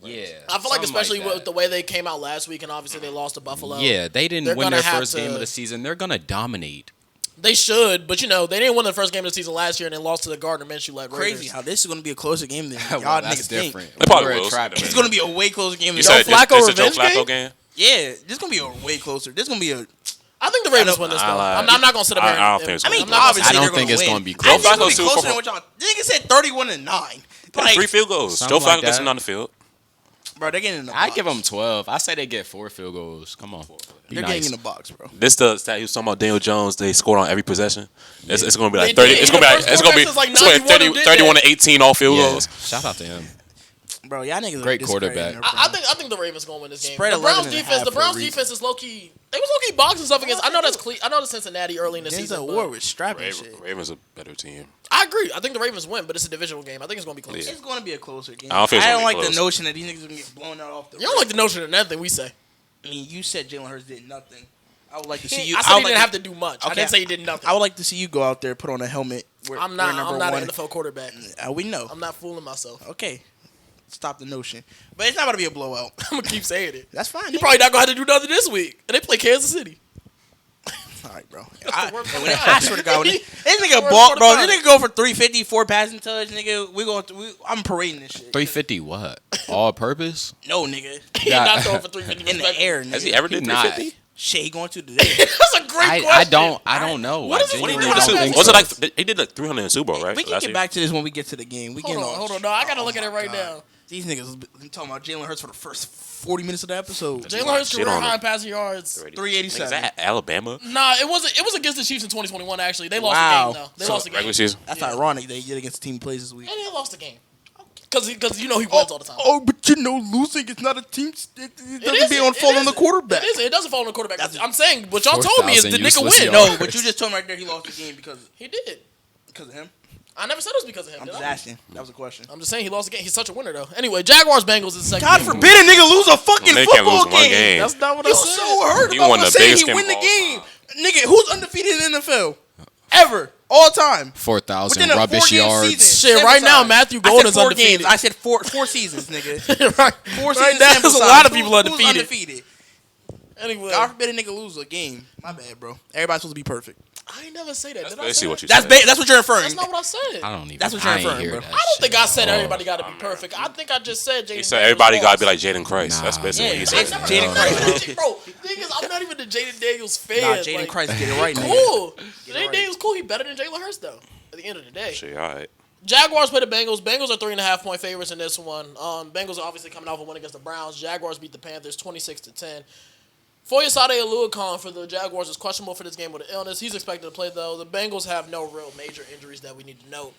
Yeah. I feel like something especially that. with the way they came out last week, and obviously they lost to Buffalo. Yeah, they didn't They're win gonna their have first to- game of the season. They're gonna dominate. They should, but they didn't win the first game of the season last year, and they lost to the Gardner Minshew-led Raiders. Crazy how this is going to be a closer game than y'all Well, niggas that's different. They probably We're a will. trap think. It's game. going to be a way closer game You than said Joe Flacco this is Joe revenge Flacco game? game? Yeah, this is going to be a way closer. This is going to be a. I think the Ravens win this, though. I I'm not going to sit up here. I don't think it's I mean, I'm not obviously I don't they're think gonna it's win. gonna be I close. think it's going to be Joe Flacco's closer Super than what y'all. Niggas said 31-9. Put Like, 3 field goals. Something Joe like Flacco gets that. him on the field. bro, they're getting in the box. I give them 12. I say they get 4 field goals. Come on. Be They're nice. getting in the box, bro. This the stat he was talking about. Daniel Jones. They scored on every possession. It's going to be like They 30. did. It's going to be The like it's going to be first quarterback it's gonna be since, like, 91 30, 31 to 18 all field Yeah. goals. Shout out to him. Bro, y'all niggas Great are quarterback. discrediting their I think the Ravens going to win this game. Spread The Browns 11 and a defense, half the for a Browns reason. defense is low key. They was low key boxing stuff against. I know that's Cincinnati early in the season. Denzel but Ward was strapping shit. Ravens a better team. I agree. I think the Ravens win, but it's a divisional game. I think it's going to be close. Yeah. It's going to be a closer game. I don't think it's I gonna don't be like the close. notion that these niggas are going to get blown out off the You don't like the notion of nothing we say. I mean, you said Jalen Hurts did nothing. I would like to see I you. said he would didn't like have to do much. I Okay. didn't say he did nothing. I would like to see you go out there, put on a helmet. I'm not an NFL quarterback. We know. I'm not fooling myself. Okay. Stop the notion. But it's not going to be a blowout. I'm gonna keep saying it. That's fine. He nigga. probably not gonna have to do nothing this week, and they play Kansas City. All right, bro. worst I, part. I swear to God, when this nigga Worst ball, part bro. about This it. nigga go for 350, 4 passing touch, nigga. I'm parading this shit. 350 what? All purpose? No, nigga. He's Yeah. not throwing for 350 In the air, nigga. Has he ever did Not. 350? Shit, he going to today. That's a great question. I don't know. What I is it- What did he genuinely do? don't think Was so. it like he did like 300 in the Super Bowl, right? We can Last get year? back to this when we get to the game. We Hold on. No, I gotta look at it right now. These niggas been talking about Jalen Hurts for the first 40 minutes of the episode. Jalen Hurts Shit career on him. high passing yards. 387. Is that Alabama? Nah, it wasn't. It was against the Chiefs in 2021. Actually, they lost Wow. the game though. They So, lost the game, regular and season. That's ironic that he did against the team he plays this week. they lost the game. Because he wins all the time. Oh, but you know, losing is not a team. It It doesn't be isn't. on fault It on the isn't. quarterback. It isn't. It doesn't fall on the quarterback. That's- I'm saying what y'all told me is the 4,000 nigga useless win. yards. No, but you just told me right there he lost the game because He did. of him. I never said it was because of him. I'm did just I? asking. That was a question. I'm just saying he lost the game. He's such a winner though. Anyway, Jaguars Bengals is the second. God game. forbid a nigga lose a fucking They can't football lose one game. game. That's not what I You said. so hurt He about won us the saying biggest he game win the of all game. Nigga, who's undefeated in the NFL? Ever. All time. 4,000 Within a rubbish 4-game yards. season. Shit, right now, Sample size. Matthew I said Golden's 4 undefeated. games. I said four seasons, nigga. right. 4 Right seasons. now, sample there's a size. lot of Who- people who's undefeated. undefeated? Anyway, God forbid a nigga lose a game. My bad, bro. Everybody's supposed to be perfect. I ain't never say that. Did I Let's say see that? what you That's said. that's what you're inferring. That's not what I said. I don't even. That's what you're I ain't inferring, hear bro. that I don't think shit I said at all. everybody got to be perfect. I think I just said Jayden. He said everybody got to be like Jaden Christ. That's Nah. basically what he Yeah, said. it's Jaden I'm Christ. not even- bro. The thing is, I'm not even the Jaden Daniels fan. Nah, Jaden like, Christ get it right, nigga. Cool. Get it Jaden right. Daniels cool. He better than Jalen Hurts though. At the end of the day, Shit, all right. Jaguars play the Bengals. Bengals are 3.5-point favorites in this one. Bengals are obviously coming off a win against the Browns. Jaguars beat the Panthers 26-10. Foyesade Aluakon for the Jaguars is questionable for this game with an illness. He's expected to play though. The Bengals have no real major injuries that we need to note.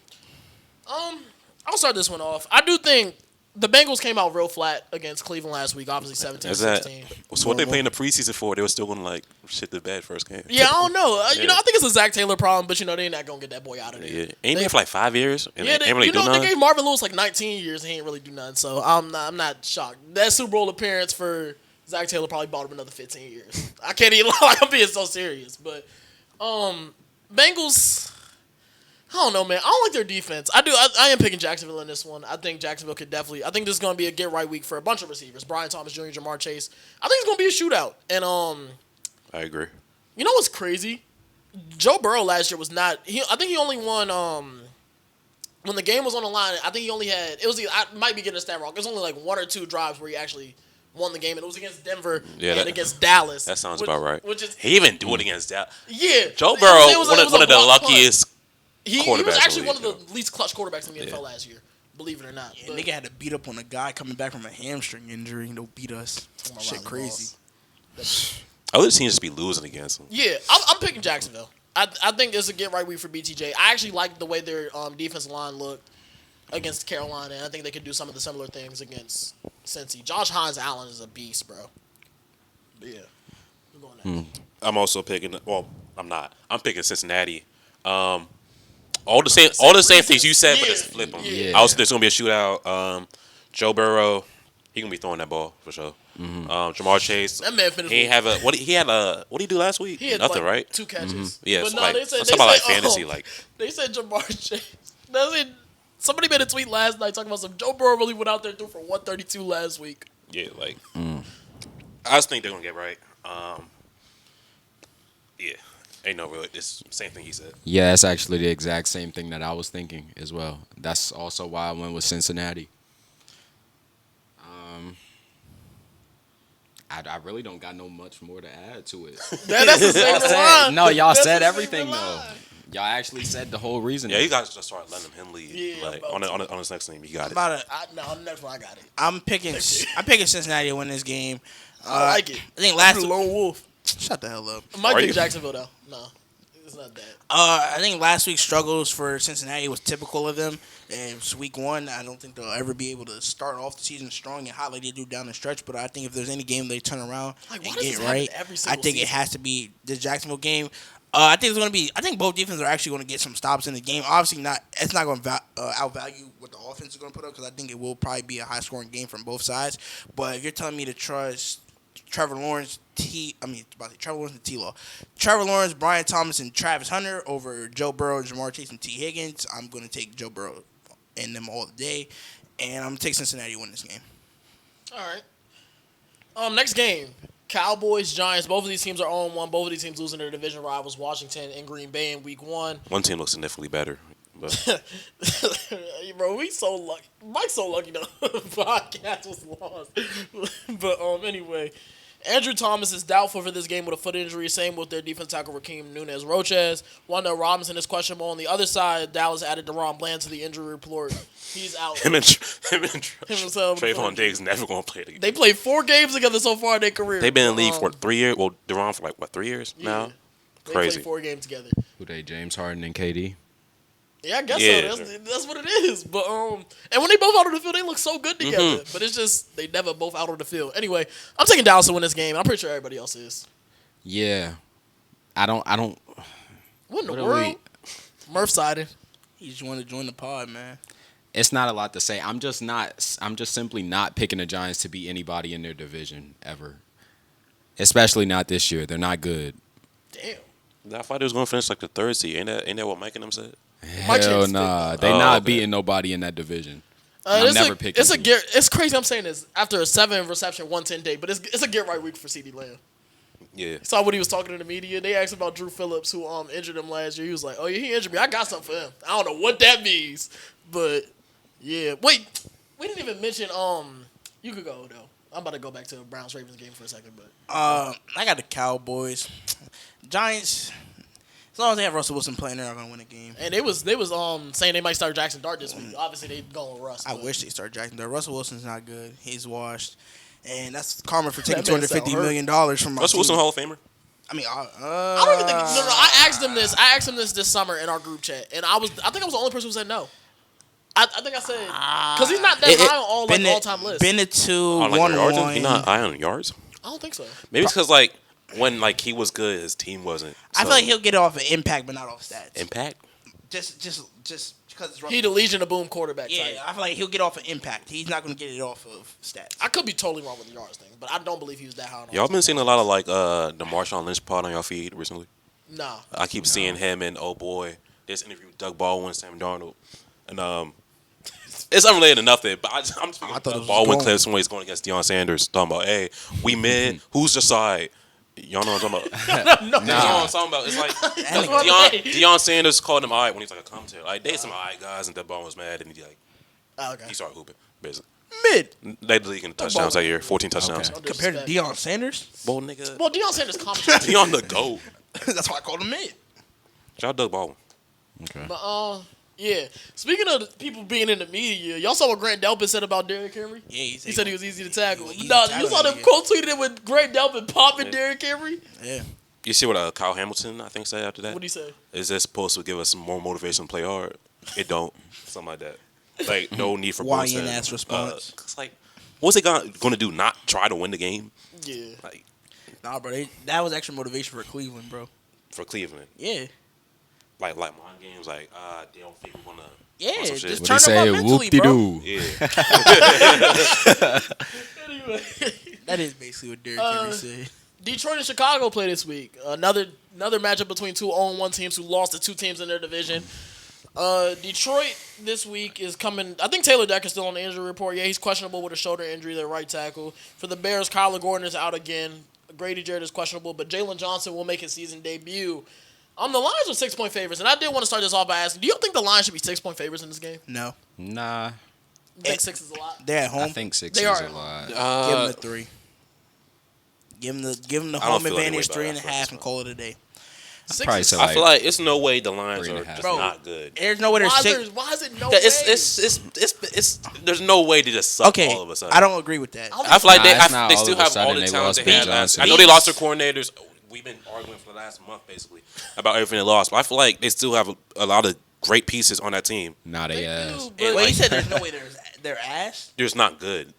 I'll start this one off. I do think the Bengals came out real flat against Cleveland last week. Obviously 17-16. So what they playing the preseason for? They were still gonna like shit the bed first game. Yeah, I don't know. You Yeah. know, I think it's a Zach Taylor problem, but you know they're not gonna get that boy out of there. Yeah, ain't been for like 5 years. And Yeah, they ain't really you do know they nothing. gave Marvin Lewis like 19 years. He ain't really do nothing. So I'm not shocked. That Super Bowl appearance for Zach Taylor probably bought him another 15 years. I can't even lie. I'm being so serious. But Bengals, I don't know, man. I don't like their defense. I am picking Jacksonville in this one. I think Jacksonville could definitely. I think this is going to be a get right week for a bunch of receivers. Brian Thomas Jr., Jamar Chase. I think it's going to be a shootout. And I agree. you know what's crazy? Joe Burrow last year was not. I think he only won. When the game was on the line, I think he only had. It was. I might be getting a stat wrong. It was only like 1 or 2 drives where he actually won the game, and it was against Denver and against Dallas. That sounds about right. Which is He even do it against that. yeah. Joe It Burrow, was one of the block punt. luckiest. He was quarterbacks actually in one the of the least clutch quarterbacks in the NFL last year. Believe it or not. Yeah, But- nigga had to beat up on a guy coming back from a hamstring injury and they'll beat us. Shit crazy. Other teams just be losing against him. Yeah, I'm picking Jacksonville. I think it's a get right week for BTJ. I actually like the way their defensive line looked against Carolina, and I think they could do some of the similar things against Cincy. Josh Hines Allen is a beast, bro. But yeah, we're going that. I'm also picking. Well, I'm not. I'm picking Cincinnati. All the same things you said, but Yeah. just flip them. Yeah. I also think there's gonna be a shootout. Joe Burrow, he gonna be throwing that ball for sure. Jamar Chase, That man finished. he ain't have a what? He had a what did he do last week? He had Nothing, like right? 2 catches. Yeah, but so no, like, they said I'm talking about like they said, fantasy, like they said Jamar Chase. They said Somebody made a tweet last night talking about some Joe Burrow really went out there and threw for 132 last week. Yeah, like I just think they're gonna get right. Yeah, ain't no really. It's same thing he said. Yeah, that's actually the exact same thing that I was thinking as well. That's also why I went with Cincinnati. I really don't got no much more to add to it. That's the same line. No, y'all That's said the everything same though. line. Y'all actually said the whole reason. Yeah, you guys just start letting him lead. Yeah, like I'm about on his next team, he got it. About it. No, next one I got it. I'm picking Cincinnati to win this game. I like it. I think last The lone wolf. shut the hell up. I might Are pick you? Jacksonville though. No, it's not that. I think last week's struggles for Cincinnati was typical of them. And it's week one. I don't think they'll ever be able to start off the season strong and hot like they do down the stretch. But I think if there's any game they turn around Like, why and does get this it happen right, every I single think it season? has to be the Jacksonville game. I think it's going to be. I think both defenses are actually going to get some stops in the game. Obviously, not. It's not going to outvalue what the offense is going to put up because I think it will probably be a high scoring game from both sides. But if you're telling me to trust Trevor Lawrence, Trevor Lawrence and T-Law. Trevor Lawrence, Brian Thomas, and Travis Hunter over Joe Burrow, Jamar Chase, and T. Higgins, I'm going to take Joe Burrow and them all day. And I'm going to take Cincinnati to win this game. All right. Next game. Cowboys, Giants. Both of these teams are 0-1. Both of these teams losing their division rivals, Washington and Green Bay in week 1. One team looks significantly better. But Bro, we so lucky. Mike's so lucky the podcast was lost. But anyway, Andrew Thomas is doubtful for this game with a foot injury. Same with their defense tackle Raheem Nunez-Roches. Wanda Robinson is questionable. On the other side, Dallas added DeRon Bland to the injury report. He's out. him and himself. Trayvon Diggs never gonna play together. They played 4 games together so far in their career. They've been in the league for 3 years. Well, DeRon for 3 years now. They Crazy. played 4 games together. Who they? James Harden and KD. Yeah, I guess Yeah. so. That's what it is. But and when they both out on the field, they look so good together. But it's just they never both out on the field. Anyway, I'm taking Dallas to win this game. I'm pretty sure everybody else is. Yeah, I don't. What in the What are world? Murph sided. He just wanted to join the pod, man. It's not a lot to say. I'm just simply not picking the Giants to beat anybody in their division ever. Especially not this year. They're not good. Damn. I thought they was gonna finish like the 3rd seed. Ain't that what Mike and them said? Mike Hell changed nah. it. They Oh, not okay. beating nobody in that division. I'm never picking. It's crazy. I'm saying this after a 7 reception 110 day, but it's a get right week for CeeDee Lamb. Yeah. Saw what he was talking to the media. They asked about Drew Phillips, who injured him last year. He was like, "Oh yeah, he injured me. I got something for him. I don't know what that means, but yeah." Wait, we didn't even mention. You could go though. I'm about to go back to the Browns Ravens game for a second, but I got the Cowboys. Giants, as long as they have Russell Wilson playing, they're not going to win a game. and they was saying they might start Jackson Dart this week. Obviously, they going with Russ. I but- wish they start Jackson. Russell Wilson's not good. He's washed. And that's karma for taking That man sound $250 million from my Russell Wilson team. Hall of Famer. I mean, I don't even think. No. I asked him this. I asked him this summer in our group chat, and I think I was the only person who said no. I think I said because he's not that high on all time lists. Been a 2, Oh, like 1 yards? 1. He not high on yards. I don't think so. Maybe it's because when he was good, his team wasn't. I So, feel like he'll get it off of impact, but not off stats. impact. Just because it's Russell. He the Legion of Boom quarterback Yeah, type. I feel like he'll get off of impact. He's not going to get it off of stats. I could be totally wrong with the yards thing, but I don't believe he was that high on all Y'all time. been seeing a lot of the Marshawn Lynch pod on your feed recently. Nah. I keep seeing him and oh boy, this interview with Doug Baldwin, Sam Darnold, and it's unrelated to nothing. But I'm speaking I of thought it Doug was Baldwin going. clips when he's going against Deion Sanders, talking about, hey, we mid, who's your side? Y'all know what I'm talking about? No. You know what I'm talking about? It's like Deion Sanders called him all right when he's like a commentator. Like they some all right guys, and Doug Baldwin was mad, and Okay. he started hooping. Basically, Mid. led the league in touchdowns that year, 14 touchdowns. Okay. No Compared to disrespect. Deion Sanders, Well, nigga, Well, Deion Sanders commentated. Deion the GOAT. that's why I called him mid. Shout out Doug Baldwin. Okay. But yeah. Speaking of people being in the media, y'all saw what Grant Delpit said about Derrick Henry? Yeah, He said he was easy to tackle. Easy to No, tackle you saw that them nigga. quote tweeted it with Grant Delpit popping Derrick Henry? Yeah. You see what Kyle Hamilton, I think, said after that? What'd he say? Is this supposed to give us some more motivation to play hard? It don't. Something like that. Like, no need for YN boasting. ass response. 'Cause, like, what's they going to do? Not try to win the game? Yeah. Like, Nah, bro, that was extra motivation for Cleveland, bro. for Cleveland. Yeah. Like mind games, like, they don't think we're going to. Yeah, some shit. just What turn he them say? up mentally, Whoop de bro. doo. Yeah. Anyway. That is basically what Derrick Henry said. Detroit and Chicago play this week. Another matchup between two 0-1 teams who lost to two teams in their division. Detroit this week is coming. I think Taylor Decker's still on the injury report. Yeah, he's questionable with a shoulder injury, their right tackle. For the Bears, Kyler Gordon is out again. Grady Jarrett is questionable, but Jalen Johnson will make his season debut. The Lions are 6-point favorites, and I did want to start this off by asking, do you think the Lions should be 6-point favorites in this game? No. Nah. You think 6 is a lot? They're at home. I think 6 They is are a lot. Give them a 3. Give them the I don't home feel any advantage, way about 3.5, that. and call it a day. Probably say I feel like it's no way the Lions are 3.5. just Bro, not good. There's no way they're 6. Why is it no way? It's there's no way to just suck Okay, all of a sudden. I don't agree with that. I feel like Nah, it's not they all still of a have all sudden the they talent lost they had Ben last. I Johnson. know they lost their coordinators. We've been arguing for the last month basically about everything they lost, but I feel like they still have a lot of great pieces on that team. Nah, they ass. And, Wait, you said there's no way they're ass? They're just not good.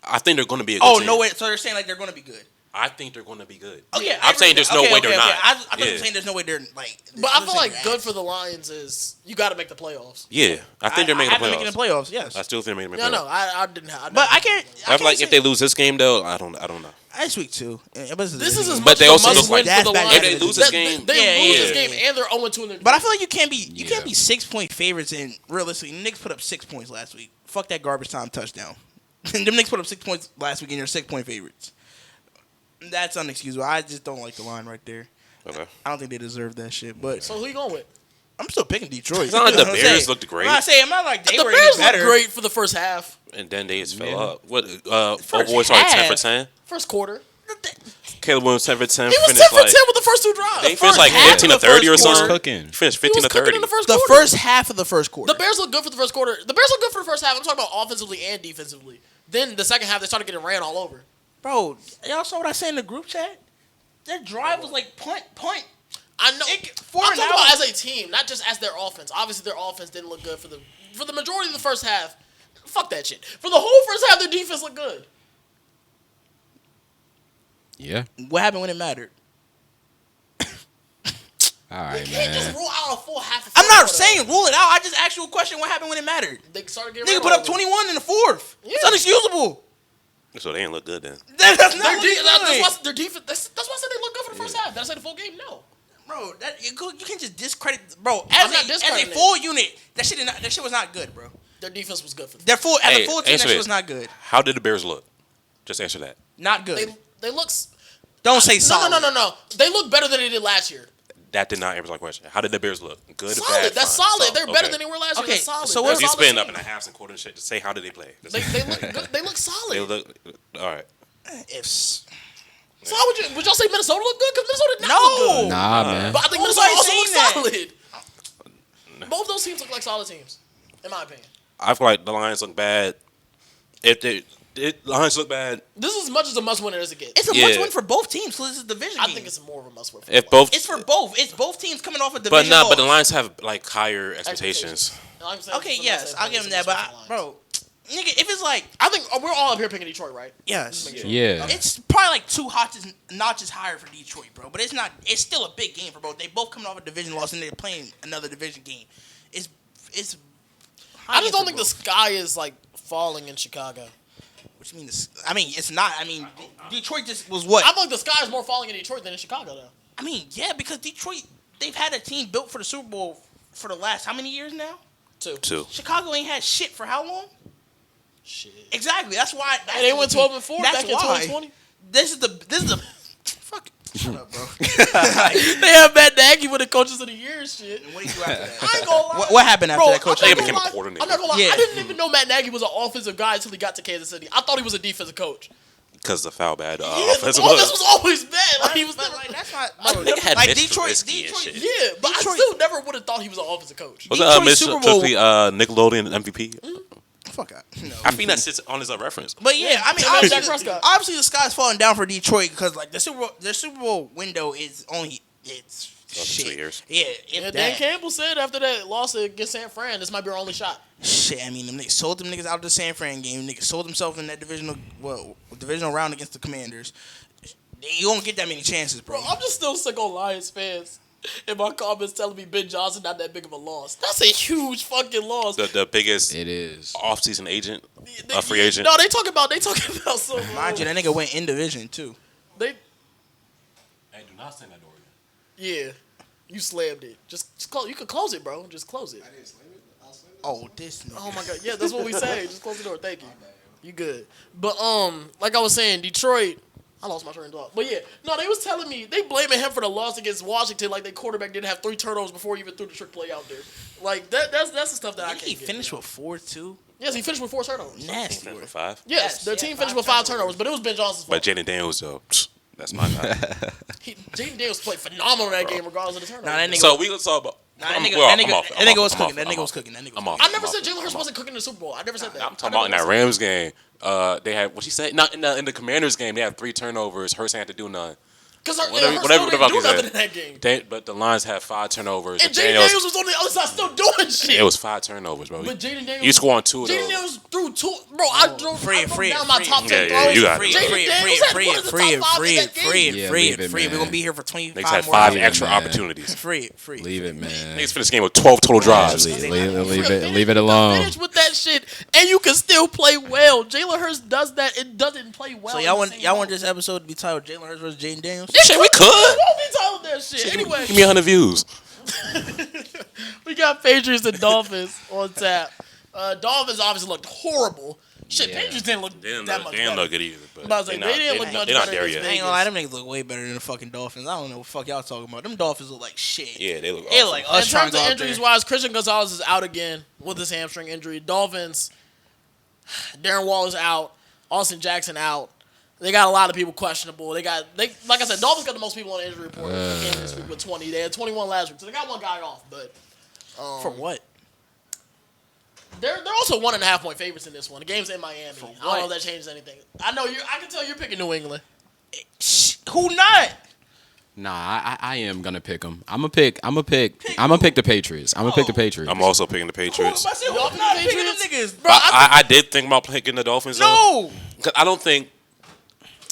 I think they're going to be a good Oh, team. no way. So they're saying like they're going to be good. I think they're going to be good. Oh, yeah. I'm saying there's no way they're not. I thought you Yeah. were saying there's no way they're like. But I feel like good for the Lions is you got to make the playoffs. Yeah, I think they're making the making the playoffs. playoffs. Yes. I still think they're making the Yeah, playoffs. no, I didn't have. But I can't. I feel like if they lose this game though, I don't know. This week too. This is as But much they as also a look must win like- for the That's Lions. back- If they lose this game, They lose this yeah. game and they're 0-2 in their. But I feel like you can't be Yeah. 6-point favorites and realistically, Knicks put up 6 points last week. Fuck that garbage time touchdown. Them Knicks put up 6 points last week and you're 6-point favorites. That's unexcusable. I just don't like the line right there. Okay. I don't think they deserve that shit. But So who you going with? I'm still picking Detroit. It's not like the You know what I'm Bears saying? looked great. I'm not saying I'm not like they The were Bears any better. looked great for the first half, And then they just fell Yeah. up. What? First Boys started 10 for half. 10. first quarter. Caleb Williams 10 for 10. He was 10 finished for like 10 with the first 2 drives. they finished like half 15 to of the 30 or first quarter. something. Cooking. He finished He 15 was to cooking 30. in the first The quarter. first half of the first quarter. The Bears look good for the first quarter. The Bears look good for the first half. I'm talking about offensively and defensively. Then the second half, they started getting ran all over. Bro, y'all saw what I said in the group chat? That drive was like punt. I know. Four I'm and talking out. about as a team, not just as their offense. Obviously, their offense didn't look good for the majority of the first half. Fuck that shit. For the whole first half, their defense looked good. Yeah. What happened when it mattered? All right, You can't just man. rule out a full half. I'm not saying rule it out. I just asked you a question. What happened when it mattered? They started getting Nigga ran put all up over. 21 in the fourth. Yeah. It's unexcusable. So they didn't look good then. That's not Their looking good. that's why their defense. That's why I said they look good for the first half. Did I say the full game? No. Bro, you can't just discredit. Bro, I'm as not a discrediting it. full unit, that shit was not good, bro. Their defense was good for them. As Hey, a full team, that answer shit this. was not good. How did the Bears look? Just answer that. Not good. They look. Don't say solid. No. They look better than they did last year. That did not answer my question. How did the Bears look? Good or Solid. bad? That's Fine. solid. They're better Okay. than they were last year. Okay, That's solid. so They're what- a You solid spin team. up in the halves and quarters and shit. Just say how did they play? They look good. They look solid. They look all right. Ifs. So how would y'all say Minnesota look good? Because Minnesota did not No. look good. Nah, man. But I think Who's Minnesota also saying looks that? solid. Both those teams look like solid teams, in my opinion. I feel like the Lions look bad. If the Lions look bad, This is as much as a must win as it gets. It's a Yeah. must win for both teams. So this is a division I game. think it's more of a must win. if both, It's for both. It's both teams coming off a but division. but the loss. Lions have like higher expectations. Okay, yes, I'll give them that. But bro, nigga, if it's like I think we're all up here picking Detroit, right? yes, Yeah. it's probably like two notches higher for Detroit, bro. But it's not. It's still a big game for both. They both coming off a division loss and they're playing another division game. It's. I just don't think the sky is like falling in Chicago. What you mean? I mean, it's not. I mean, Detroit just was what? I feel like the sky is more falling in Detroit than in Chicago, though. I mean, yeah, because Detroit, they've had a team built for the Super Bowl for the last how many years now? Two. Chicago ain't had shit for how long? Shit. Exactly. That's why. And they went 12-4 That's back in why. 2020. This is the. Fuck. Shut up, bro. They have Matt Nagy with the coaches of the year and shit. What do you do after that? I ain't gonna lie. What happened after Bro, that, coach? I'm They not became gonna a lie. coordinator. I'm not gonna lie. Yeah. I didn't even know Matt Nagy was an offensive guy until he got to Kansas City. I thought he was a defensive coach. Because the foul bad Yeah, the offense offense was. was always bad. Like, he was But never, like that's not. I Bro, never had like Mitch Detroit. Trubisky and shit. yeah, but Detroit- I still never would have thought he was an offensive coach. Was Detroit Mitch Super Bowl- Trubisky Nickelodeon MVP? Fuck out. No. I think that sits on his reference. But yeah, I mean, Him and Dak obviously, Prescott. obviously the sky's falling down for Detroit because like the Super Bowl window is only it's shit. 2 years. Yeah, if Yeah, Dan that. Campbell said after that loss against San Fran, this might be our only shot. Shit, I mean, them niggas sold them niggas out of the San Fran game. Niggas sold themselves in that divisional round against the Commanders. You won't get that many chances, bro. Bro, I'm just still sick on Lions fans. And my comments telling me Ben Johnson not that big of a loss. That's a huge fucking loss. The biggest It is. offseason agent, a free agent. No, they talking about so. Mind you, that nigga went in division too. They Hey, do not send that door again. yeah. You slammed it. Just close. You could close it, bro. Just close it. I didn't slam it. I'll slam it. Oh, this nigga. Oh my god. Yeah, that's what we say. Just close the door. Thank you. You good. But like I was saying, Detroit. I lost my train of thought. But yeah, no, they was telling me they blaming him for the loss against Washington. Like their quarterback didn't have 3 turnovers before he even threw the trick play out there. Like that's the stuff that I Didn't can't he get, finish man. with 4 too? Yes, he finished with 4 turnovers. Nasty. For 5. Yes, Yes, their yeah, team 5 finished with 5 turnovers, but it was Ben Johnson's But fault. Jayden Daniels, though, that's my guy. Jayden Daniels played phenomenal in that game, regardless of the turnovers. Nah, that nigga. So we let's talk about. Nah, that I'm nigga, well, that I'm nigga, off, that I'm nigga off, was I'm cooking. off, That I'm nigga was off. cooking. That nigga was I'm cooking. off. I never said I'm Jalen Hurts off. wasn't cooking in the Super Bowl. I never said that. I'm talking about in that Rams game. They had what she said. Not in the Commanders game. They had 3 turnovers. Hurts ain't had to do none. Because Whatever Hurts the still fuck didn't do he said. nothing in that game. But the Lions had 5 turnovers. And Jayden Daniels was on the other side still doing shit. It was 5 turnovers, bro. But Jayden Daniels, You score on 2 of Jayden those. Daniels threw 2. Bro, I drove down my top 10 Yeah, throws. you got it. Jayden Daniels had one of the top 5 in that game. Yeah, leave it, We're man. gonna be here for Niggas 25 had more 5 hours. extra man. opportunities. Free. Leave it, man. Niggas finished this game with 12 total drives. Leave it alone. Finish with that shit, and you can still play well. Jalen Hurts does that. It doesn't play well. So y'all want this episode to be titled Jalen Hurts versus Jayden Daniels? Shit, we could. It won't be titled that shit. Anyway, Give me 100 views. we got Patriots and Dolphins on tap. Dolphins obviously looked horrible. Shit, Yeah. Patriots didn't look They didn't that look, much they didn't better. look good either. But But I was like, they didn't look much They're not better there against yet. I ain't gonna lie, them niggas look way better than the fucking Dolphins. I don't know what the fuck y'all talking about. Them Dolphins look like shit. Yeah, they look They awesome. look like In us trying terms to of go out injuries there. wise, Christian Gonzalez is out again with his hamstring injury. Dolphins, Darren Waller's out. Austin Jackson out. They got a lot of people questionable. Like I said, Dolphins got the most people on the injury report. They came this week with 20. They had 21 last week, so they got one guy off. But For what? they're also 1.5 point favorites in this one. The game's in Miami. I don't know what? if that changes anything. I can tell you're picking New England. Who not? Nah, I am gonna pick them. I'm gonna pick the Patriots. I'm gonna pick the Patriots. I'm also picking the Patriots. I said, Y'all who not pick picking them Patriots? niggas? Bro, I did think about picking the Dolphins. No. Because I don't think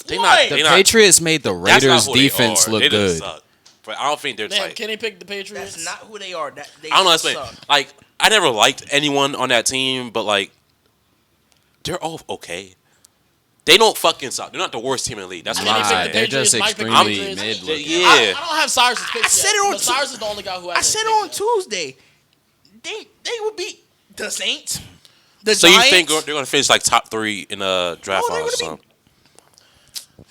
they Why? not. The They not. Patriots made the That's not Raiders' who they defense are. look They just good. suck. But I don't think they're Damn, like. Kenny picked the Patriots. That's not who they are. They I don't know. That's suck. like I never liked anyone on that team, but like they're all okay. They don't fucking suck. They're not the worst team in the league. That's what Kenny I'm picked the Nah, saying. they're Patriots, just Mike picked the extremely Patriots. mid-looking. Yeah. I don't have Cyrus's picks I said yet, it on but Cyrus is the only guy who has. I said on Tuesday, they would beat the Saints. The So Giants. you think they're going to finish like top 3 in the draft Oh, they're odds or gonna something?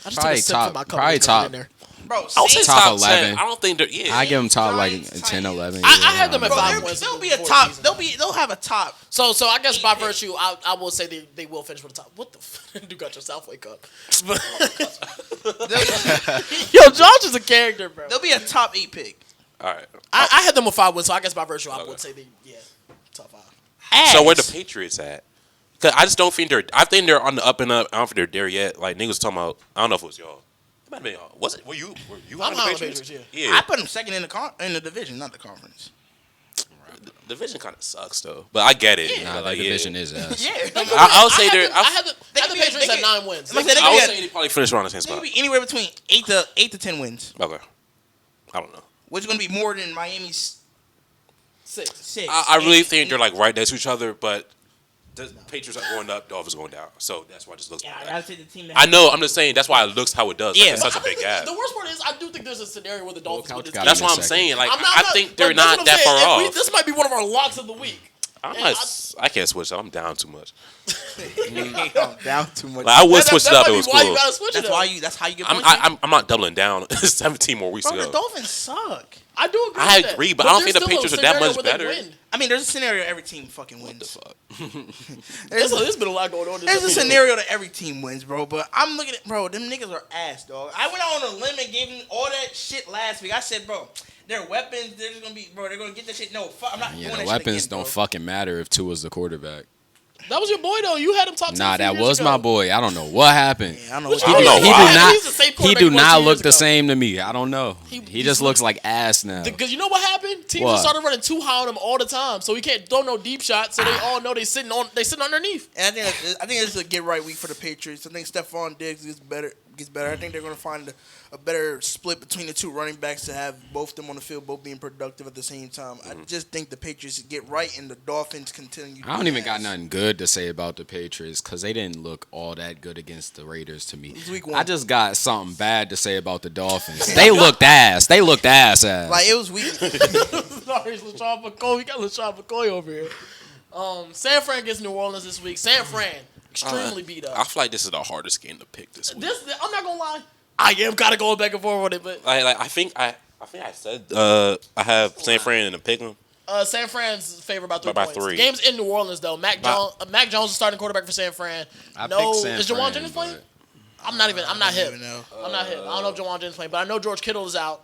I just took a sip from my cup. probably It's not in top. there. bro? I would say Saints, top top 10. 11. I don't think they're. Yeah. I give them top like Giants, 10, Titans. 11. I had them at bro, 5 wins. they'll be a before the top. season. They'll have a top. So I guess by 8 pick. virtue, I will say they will finish with the top. What the fuck? You got yourself wake up. But yo, Josh is a character, bro. They'll be a top 8 pick. All right. I had them with 5 wins, so I guess by virtue, I would say top 5. So where the Patriots at? Cause I just don't think they're. I think they're on the up and up. I don't think they're there yet. Like niggas talking about. I don't know if it was y'all. It might have been y'all. Was it? Were you I'm on high the on the Patriots? Patriots, Yeah. I put them second in the division, not the conference. The division kind of sucks though. But I get it. Nah, Like, that yeah. division is ass. Yeah, I would say they're. I had the they could be- Patriots they at could- 9 wins. like I said, I would they say they probably finish around the same They spot. could be anywhere between 8 to 10 wins, Okay. I don't know. which is going to be more than Miami's 6. 6. I really think they're like right next to each other, but the Patriots are going up, Dolphins going down. So that's why it just looks Yeah, like I that. gotta take the team. That I know. I'm just saying that's why it looks how it does. Yeah. Like, it's such a I big think gap. the worst part is I do think there's a scenario where the Dolphins Couch win this got game. That's in a what I'm second. saying. Like I'm I think they're like, that's not what that I'm far saying. off. This might be one of our locks of the week. I can't switch. I'm down too much. I'm down too much. Like, I would switch it That up. might It be was why you cool. gotta switch That's it why up. you. That's how you get. I'm not doubling down. 17 more weeks Bro, to the go. Dolphins suck. I do agree. I with that. agree, but I don't think the there's still a Patriots are that scenario much where they better. win. I mean, there's a scenario every team fucking What the wins. fuck? There's been a lot going on. There's a scenario that every team wins, bro. But I'm looking at, bro, them niggas are ass, dog. I went out on a limb and gave them all that shit last week. I said, bro, their weapons, they're just gonna be, bro, they're gonna get that shit. No, fuck, I'm not doing Yeah, that the shit weapons again, don't bro. fucking matter if Tua's the quarterback. That was your boy though. You had him top 10. Nah, a few that years was ago. my boy. I don't know what happened. Yeah, I don't know. Which What I don't know He why. do not. He's the same He quarterback do he was not 2 look years the ago. same to me. I don't know. He he's just looks like ass now. Because you know what happened? Teams What? just started running too high on him all the time, so he can't throw no deep shots. So they all know they sitting underneath. And I think this is a get right week for the Patriots. I think Stephon Diggs gets better. I think they're going to find a better split between the two running backs to have both of them on the field, both being productive at the same time. I just think the Patriots get right and the Dolphins continue. I don't even got nothing good good to say about the Patriots because they didn't look all that good against the Raiders to me. Week 1. I just got something bad to say about the Dolphins. They looked ass. They looked ass. Like it was week. Sorry, it's LaShawn McCoy. We got LaShawn McCoy over here. San Fran gets New Orleans this week. San Fran extremely beat up. I feel like this is the hardest game to pick this week. I'm not gonna lie. I am kind of going back and forth with it, but I think I said I have San Fran in the pick 'em. San Fran's favored by 3 By points. 3. Game's in New Orleans though. Mac Jones is starting quarterback for San Fran. I No, picked San is Jawan Fran, Jennings playing? but- I'm not hip. even know. I'm not hip. I don't know if Jawan Jennings playing, but I know George Kittle is out.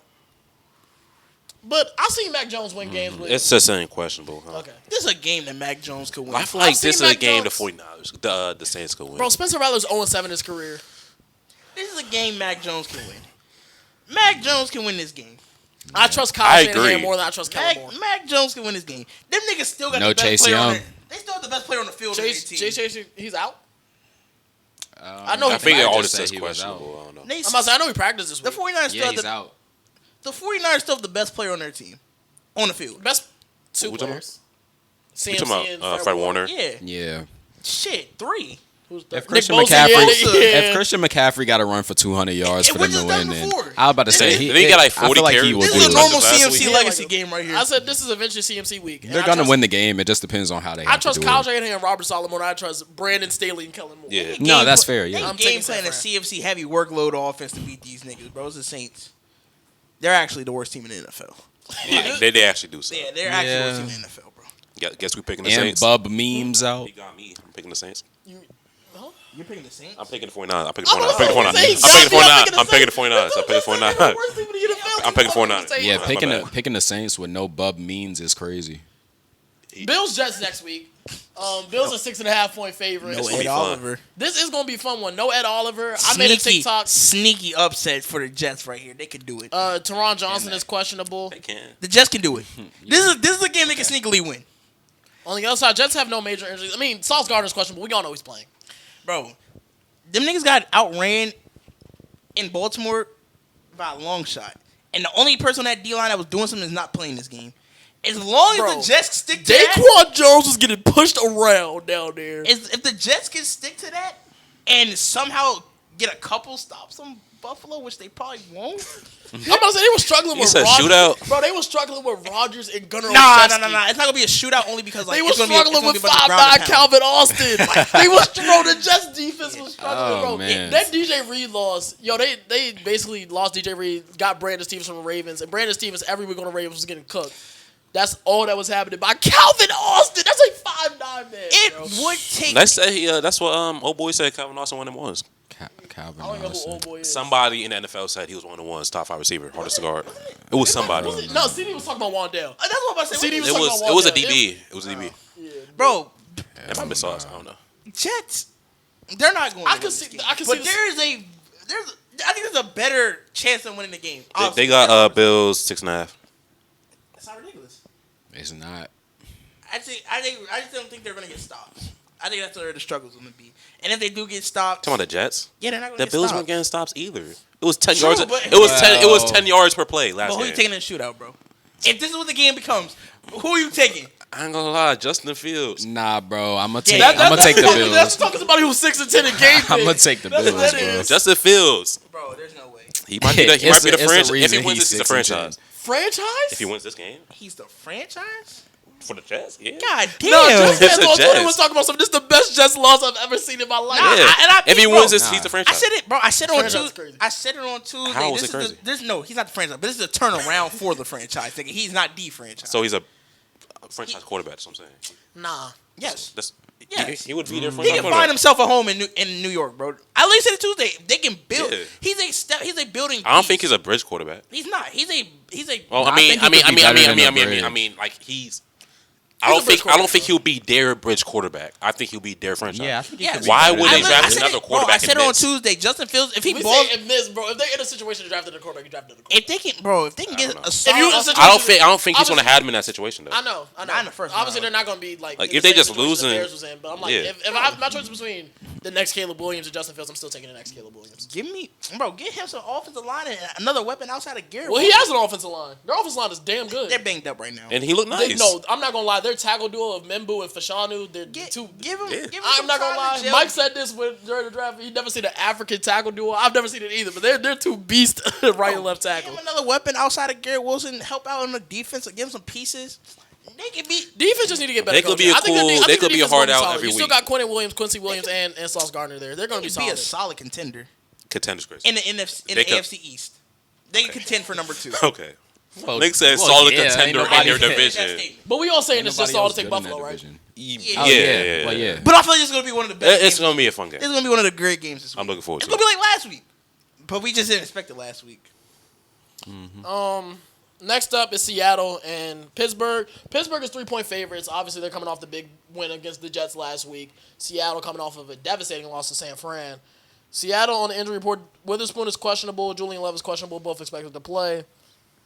But I've seen Mac Jones win games with. It's just questionable. Huh? Okay. This is a game that Mac Jones could win. I feel like I've seen this is a Mac game Jones- the 49ers, the Saints could win. Bro, Spencer Rattler's 0-7 in his career. This is a game Mac Jones can win. Mac Jones can win this game. I trust Kyle I Shanahan agree. more than I trust Kellen Moore. Mac Jones can win this game. Them niggas still got No the best Chase player on Young. their, they still have the best player on the field on their team. Chase, he's out? I know I he think might all just this say is he was questionable. I don't know. They- I'm about to say, I know he practiced this the week. 49ers still Yeah, have he's the, out. the 49ers still have the best player on their team. On the field. Best 2 Who you talking players. You CMC talking and about Fred Warner? Yeah. Yeah. Shit, 3. Who's If Nick Christian Bosa, McCaffrey, yeah. if Christian McCaffrey got to run for 200 yards And for we them to just done win, then before. I was about to say Didn't he get like I 40 feel like he carries? will This do is a it. normal Last CMC week. legacy like game right here. I said this is eventually CMC week. And They're I gonna trust- win the game. It just depends on how they. I have trust to do Kyle it. Shanahan and Robert Solomon. I trust Brandon Staley and Kellen Moore. Yeah. No, that's fair. They Yeah. I'm game taking plan a San CMC heavy workload offense to beat these niggas, bro. It's the Saints. They're actually the worst team in the NFL. Yeah, they actually do so. Yeah, they're actually the worst Yeah. team in the NFL, bro. Guess we picking the And Saints. Bub memes out. He got me. I'm picking the Saints. You're picking the Saints? I'm picking the 49ers. I'm picking the I'm 49ers. I'm saying, picking the 49ers. I'm I'm picking the 49ers. I'm picking the 49ers. I'm picking the 49ers. Yeah, My bad. picking the Saints with no Bub memes is crazy. Bills Jets next week. Bills are 6.5 point favorite. It's No gonna Ed be fun. Oliver. This is gonna be a fun one. No Ed Oliver. I made a TikTok. Sneaky upset for the Jets right here. They could do it. Teron Johnson is questionable. They can. The Jets can do it. This is a game they can sneakily win. On the other side, Jets have no major injuries. I mean, Sauce Gardner's questionable. We all know he's playing. Bro, them niggas got outran in Baltimore by a long shot. And the only person on that D-line that was doing something is not playing this game. As long as Bro, the Jets stick to that, Daquan Jones was getting pushed around down there. if the Jets can stick to that and somehow get a couple stops on Buffalo, which they probably won't. I'm about to say they were struggling with said Rodgers. shootout? Bro, they were struggling with Rodgers and Gunnar Nah. Olszewski. It's not gonna be a shootout only because like They were it's gonna struggling be, with it's gonna be a bunch of 5'9" ground and pound. Calvin Austin. They was bro, the Jets defense was struggling, Oh, bro. man. That DJ Reed loss, they basically lost DJ Reed, got Brandon Stevens from the Ravens, and Brandon Stevens every week on the Ravens was getting cooked. That's all that was happening by Calvin Austin. That's like 5'9" man. It bro. would take. Let's say that's what old boy said. Calvin Austin one of the ones. Calvin I don't know who Austin. old boy is. Somebody in the NFL said he was one of the ones, top 5 receiver, hardest to guard. It was somebody. Was it? No, CD was talking about Wandale. That's what I'm about to say. CD It was talking about was. It was a Wandale. DB. It was a DB. Bro, That might be sauce. I don't know. Jets, they're not going. I to can win see- this game. I can but see I think there's a better chance of winning the game. They got Bills 6.5. That's not ridiculous. It's not. I just don't think they're gonna get stopped. I think that's where the struggle's gonna be. And if they do get stopped, Talking about the Jets. yeah, they're not gonna The get Bills stopped. weren't getting stops either. It was 10 True, yards. but- It was 10. It was Well- 10 yards per play last But who game. you taking in the shootout, bro? If this is what the game becomes, who are you taking? I ain't gonna lie, Justin Fields. Nah, bro. I'm gonna Yeah, take. I'm gonna take the That's Bills. talking somebody who's 6-10 in game. I'm gonna take the That's Bills, what that bro. is. Justin Fields. Bro, there's no way. He might be the, he might be the It's a franchise. If reason he wins he's this, he's a 6 and 10. franchise. Franchise? If he wins this game He's the franchise? for the Jets, yeah. God damn. No, Jets It's fans a on Twitter Jets. was talking about something. This is the best Jets loss I've ever seen in my life. Nah, Yeah. I If he think, wins bro, this, he's the I franchise. said it, bro. I said it on Franchise is Tuesday. crazy. I said it on Tuesday. How is this it is crazy? no, he's not the franchise, but this is a turnaround for the franchise. Nigga. He's not the franchise. So he's a franchise quarterback. That's what I'm saying. Nah. yes, That's, Yes. he would be their he franchise can find quarterback. himself a home in New York, bro. At least said it Tuesday. They can build. Yeah. He's a building. I don't piece. think he's a bridge quarterback. He's not. He's a. Well, I think he could be better than a bridge. like he's. He's a bridge I don't think quarterback. he'll be their bridge quarterback. I think he'll be their franchise. Yeah, I think he Yes. could be Why better would than they a draft bridge. another quarterback I said and it on miss? Tuesday. Justin Fields, if he We balls, say and miss, bro. If they're in a situation to draft a quarterback, you drafted a quarterback. if they can, bro, if they can get know. a If solid, you in a offensive- situation- I don't think he's gonna Obviously- have him in that situation though. I know. Not in the first Obviously, round. they're not going to be like Like, in if the they same just situation the losing- Bears was in. But I'm like, Yeah. if I have my choice is between the next Caleb Williams and Justin Fields, I'm still taking the next Caleb Williams. Give me, bro, get him some offensive line and another weapon outside of Garrett. Well, he has an offensive line. Their offensive line is damn good. They're banged up right now. And he looked nice. No, I'm not gonna lie. their tackle duo of Membu and Fashanu, they're two. Give him I'm some not gonna time lie. to gel. Mike said this during the draft. He never seen an African tackle duo. I've never seen it either. But they're two beasts, right and left tackle. Give him another weapon outside of Garrett Wilson. Help out on the defense. Give him some pieces. They can be. Defense just need to get better. They could be they could be a hard out every week. You still got Quincy Williams, and Sauce Gardner there. They're gonna be solid. Be a solid contender. Contenders, Chris. In the AFC East, they can contend for number 2. Okay. Nick said solid contender in their That division. statement. But we all saying Ain't it's just nobody all else to take good in Buffalo, that right? division. Yeah. Well, yeah. But I feel like it's gonna be one of the best. It's games. gonna be a fun game. It's gonna be one of the great games this week. I'm looking forward It's to it. gonna be like last week, but we just didn't expect it last week. Next up is Seattle and Pittsburgh. Pittsburgh is 3-point favorites. Obviously, they're coming off the big win against the Jets last week. Seattle coming off of a devastating loss to San Fran. Seattle on the injury report, Witherspoon is questionable. Julian Love is questionable. Both expected to play.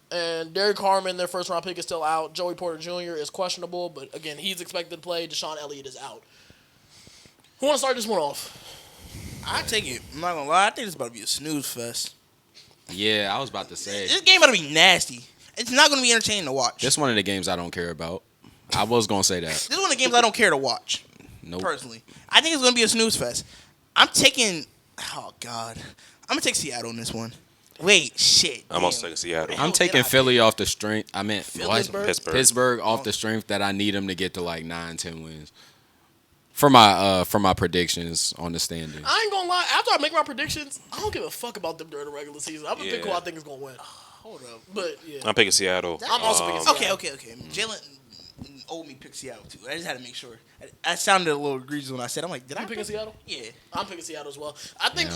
And Derek Harmon, their first-round pick, is still out. Joey Porter Jr. is questionable, but again, he's expected to play. Deshaun Elliott is out. Who want to start this one off? I take it. I'm not gonna lie. I think it's about to be a snooze fest. Yeah, I was about to say. This game about to be nasty. It's not gonna be entertaining to watch. This one of the games I don't care about. I was gonna say that. This is one of the games I don't care to watch. Nope. Personally, I think it's gonna be a snooze fest. I'm taking. Oh God, I'm gonna take Seattle in this one. Wait, shit. I'm also taking Seattle. I'm taking Philly off the strength. I meant what? Pittsburgh off the strength that I need them to get to like 9-10 wins. For my predictions on the standings. I ain't gonna lie. After I make my predictions, I don't give a fuck about them during the regular season. I'm gonna pick who I think is gonna win. Hold up. But yeah, I'm picking Seattle. I'm also picking Seattle. Okay. Jalen owed me pick Seattle too. I just had to make sure. I sounded a little egregious when I said. I'm like, did I You picking Seattle? Yeah. I'm picking Seattle as well. I think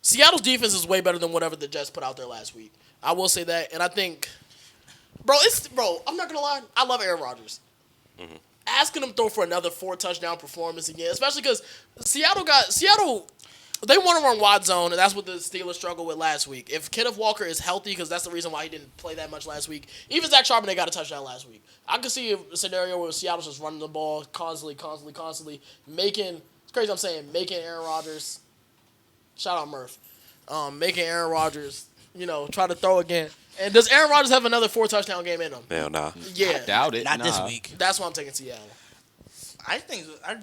Seattle's defense is way better than whatever the Jets put out there last week. I will say that, and I think, bro, I'm not gonna lie. I love Aaron Rodgers. Mm-hmm. Asking him to throw for another 4-touchdown performance again, especially because Seattle. They want to run wide zone, and that's what the Steelers struggled with last week. If Kenneth Walker is healthy, because that's the reason why he didn't play that much last week. Even Zach Charbonnet got a touchdown last week. I could see a scenario where Seattle's just running the ball constantly, making. It's crazy. I'm saying making Aaron Rodgers. Shout out Murph. Making Aaron Rodgers, try to throw again. And does Aaron Rodgers have another 4-touchdown game in him? Hell nah. Yeah. I doubt it. Not this week. That's why I'm taking Seattle. I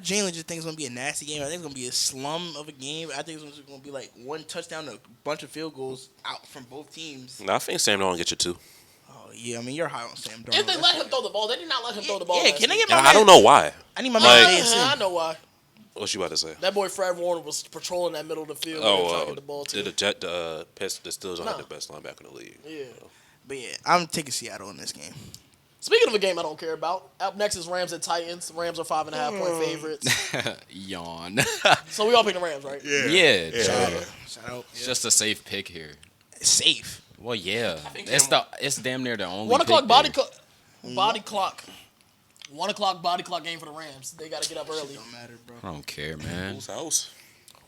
genuinely just think it's gonna be a nasty game. I think it's gonna be a slum of a game. I think it's just gonna be like one touchdown to a bunch of field goals out from both teams. No, I think Sam Darnold get you 2. Oh yeah, I mean you're high on Sam Darnold. If they let him throw the ball, they did not let him throw the ball. Yeah, can I get my? I don't know why. I need my man. I know why. What you about to say? That boy Fred Warner was patrolling that middle of the field. trying to get the ball to. The Steelers don't have the best linebacker in the league. Yeah. But yeah, I'm taking Seattle in this game. Speaking of a game I don't care about, up next is Rams at Titans. Rams are 5.5-point favorites. Yawn. So we all pick the Rams, right? Yeah. Shout out. It's just a safe pick here. Safe. Well, yeah. think It's damn near the only 1 o'clock pick body there. clock. 1 o'clock body clock game for the Rams. They got to get up early. Don't matter, bro. I don't care, man. Whose house?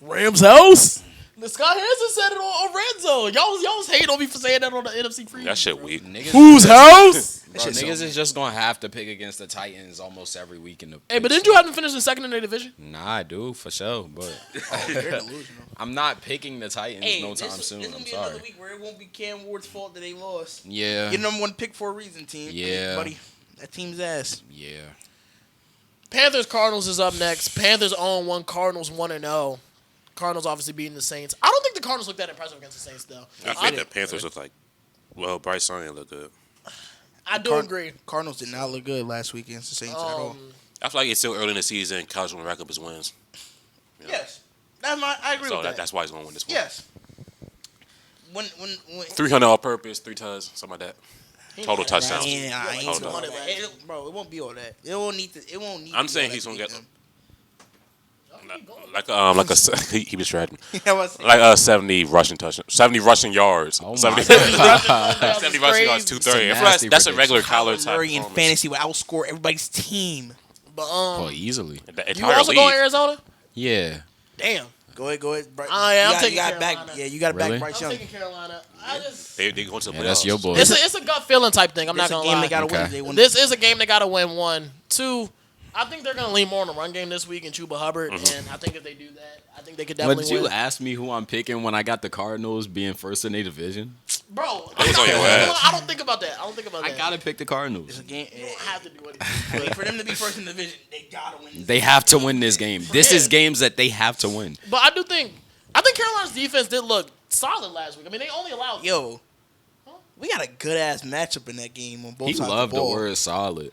Rams house. The Scott Hansen said it on Red Zone. Y'all was hating on me for saying that on the NFC preview. That shit bro. weak. Whose house? Bro, niggas is just gonna have to pick against the Titans almost every week in the. Hey, but didn't you have them finish in second in their division? Nah, I do for sure, but They're delusional. I'm not picking the Titans no time soon. This is gonna I'm be sorry. another week where it won't be Cam Ward's fault that they lost. Yeah. You're number one pick for a reason, team. Yeah. buddy. That team's ass. Yeah. Panthers Cardinals is up next. Panthers 0-1. Cardinals 1-0. Cardinals obviously beating the Saints. I don't think the Cardinals look that impressive against the Saints though. I think the Panthers look like. Well, Bryce Young ain't look good. I do agree. Cardinals did not look good last week against the Saints at all. I feel like it's still early in the season. And Kyle's gonna rack up his wins. Yes, I agree So with that. that's why he's gonna win this one. Yes. When 300 all purpose, 3 touchdowns, something like that. Total touchdowns. I ain't Hold doing on. that. Bro, it won't be all that. It won't need to. It won't need. I'm to saying be he's all gonna that get Keep going. he be striding Yeah, what's like 70 rushing touchdowns, 70 rushing yards, Oh my 70, God. 70 rushing yards, 230. I feel nasty like that's a prediction. regular Kyler Kyler type Murray in performance. fantasy would outscore everybody's team. But Oh, easily. The you entire also league. going Arizona? Yeah. Damn. Go ahead. Bryce. I'm You taking got Carolina. back. Yeah, you got to Really? back Bryce I'm Young. taking Carolina. They going to the Yeah, that's playoffs. your boy. It's a gut feeling type thing. I'm not It's a gonna game lie. they got to Okay. win. They win. This is a game they got to win. 1, 2. I think they're gonna lean more on the run game this week in Chuba Hubbard, and I think if they do that, I think they could But definitely did you win. ask me who I'm picking when I got the Cardinals being first in their division? Bro, was on your ass. I don't think about that. I gotta pick the Cardinals. It's a game. You don't have to do anything. For them to be first in the division, they gotta win. They have to win this game. This is games that they have to win. But I think Carolina's defense did look solid last week. I mean, they only allowed. Yo, we got a good ass matchup in that game on both He sides loved of the ball. the word solid.